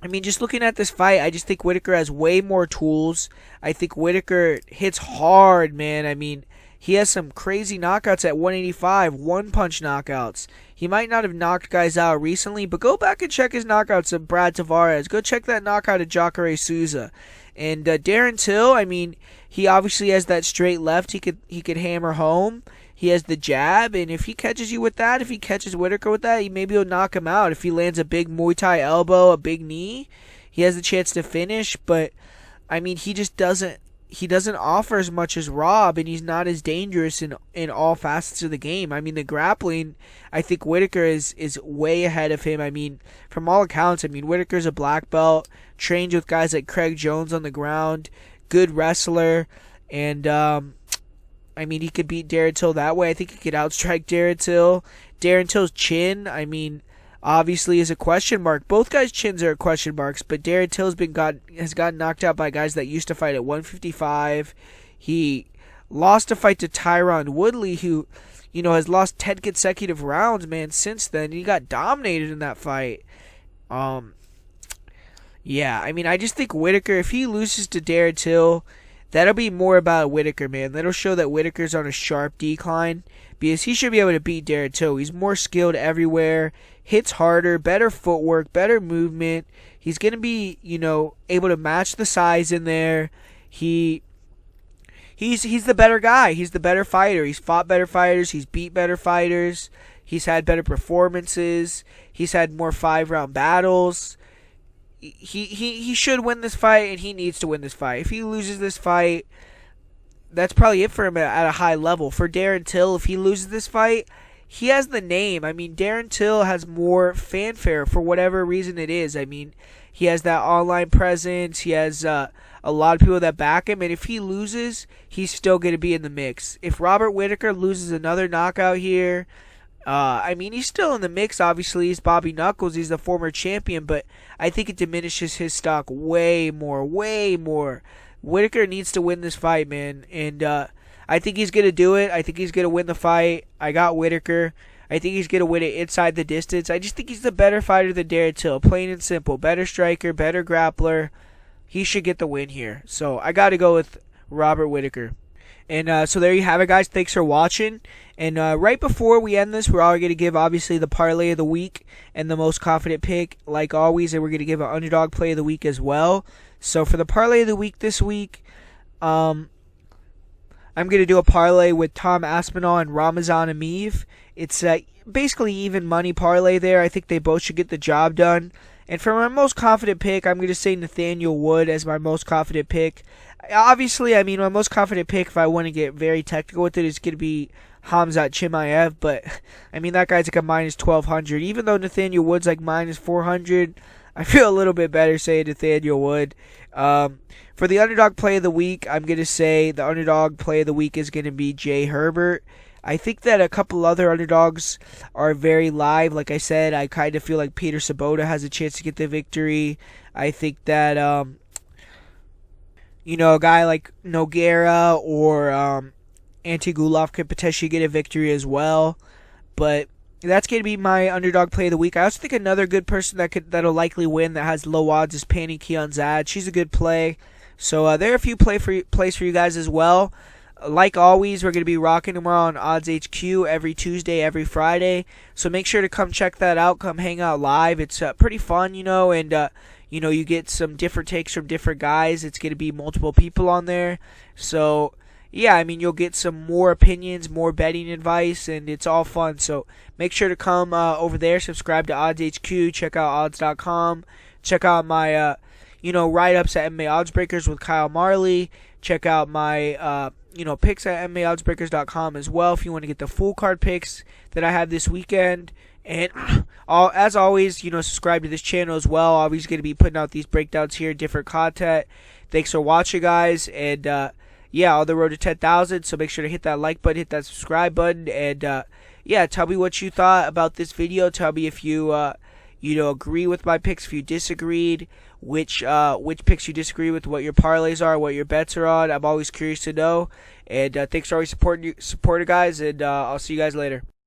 I mean, just looking at this fight, I just think Whittaker has way more tools. I think Whittaker hits hard, man. I mean, he has some crazy knockouts at 185, one-punch knockouts. He might not have knocked guys out recently, but go back and check his knockouts of Brad Tavares. Go check that knockout of Jacare Souza. And Darren Till, I mean, he obviously has that straight left he could hammer home. He has the jab, and if he catches you with that, if he catches Whittaker with that, maybe he'll knock him out. If he lands a big Muay Thai elbow, a big knee, he has the chance to finish. But, I mean, he doesn't offer as much as Rob, and he's not as dangerous in all facets of the game. I mean, the grappling, I think Whittaker is way ahead of him. I mean, from all accounts, I mean, Whittaker's a black belt, trained with guys like Craig Jones on the ground, good wrestler, and, I mean, he could beat Darren Till that way. I think he could outstrike Darren Till. Darren Till's chin, I mean, obviously is a question mark. Both guys' chins are question marks, but Darren Till has gotten knocked out by guys that used to fight at 155. He lost a fight to Tyron Woodley, who, has lost 10 consecutive rounds, man, since then. He got dominated in that fight. Yeah, I mean, I just think Whittaker, if he loses to Darren Till, that'll be more about Whittaker, man. That'll show that Whittaker's on a sharp decline because he should be able to beat Darren Till. He's more skilled everywhere, hits harder, better footwork, better movement. He's going to be, able to match the size in there. He's the better guy. He's the better fighter. He's fought better fighters. He's beat better fighters. He's had better performances. He's had more 5-round battles. He should win this fight, and he needs to win this fight. If he loses this fight, that's probably it for him at a high level. For Darren Till, if he loses this fight, he has the name. I mean, Darren Till has more fanfare for whatever reason it is. I mean, he has that online presence. He has a lot of people that back him, and if he loses, he's still going to be in the mix. If Robert Whittaker loses another knockout here, I mean, he's still in the mix, obviously. He's Bobby Knuckles. He's the former champion, but I think it diminishes his stock way more. Whittaker needs to win this fight, man, and I think he's going to do it. I think he's going to win the fight. I got Whittaker. I think he's going to win it inside the distance. I just think he's the better fighter than Darren Till, plain and simple. Better striker, better grappler. He should get the win here. So I got to go with Robert Whittaker. And so there you have it, guys. Thanks for watching. And right before we end this, we're all going to give, obviously, the parlay of the week and the most confident pick, like always. And we're going to give an underdog play of the week as well. So for the parlay of the week this week, I'm going to do a parlay with Tom Aspinall and Ramazan Emeev. It's basically even money parlay there. I think they both should get the job done. And for my most confident pick, I'm going to say Nathaniel Wood as my most confident pick. Obviously, I mean, my most confident pick, if I want to get very technical with it, is going to be Khamzat Chimaev. But, I mean, that guy's like a minus 1,200. Even though Nathaniel Wood's like minus 400, I feel a little bit better saying Nathaniel Wood. For the underdog play of the week, I'm going to say the underdog play of the week is going to be Jay Herbert. I think that a couple other underdogs are very live. Like I said, I kind of feel like Peter Sabota has a chance to get the victory. I think that a guy like Nogueira or Antigulov could potentially get a victory as well. But that's going to be my underdog play of the week. I also think another good person that'll likely win that has low odds is Pannie Kianzad. She's a good play. So there are a few plays for you guys as well. Like always, we're going to be rocking tomorrow on Odds HQ every Tuesday, every Friday. So make sure to come check that out. Come hang out live. It's pretty fun, and you get some different takes from different guys. It's going to be multiple people on there. So yeah, you'll get some more opinions, more betting advice, and it's all fun. So make sure to come over there, subscribe to Odds HQ, check out odds.com, check out my write-ups at MMA Oddsbreakers with Kyle Marley. Check out my picks at MMAOddsbreakers.com as well if you want to get the full card picks that I have this weekend. And as always, subscribe to this channel as well. Always going to be putting out these breakdowns here, different content. Thanks for watching, guys, and on the road to 10,000. So make sure to hit that like button, hit that subscribe button, and tell me what you thought about this video. Tell me if you agree with my picks, if you disagreed, which picks you disagree with, what your parlays are, what your bets are on. I'm always curious to know. And thanks for always supporting guys, and I'll see you guys later.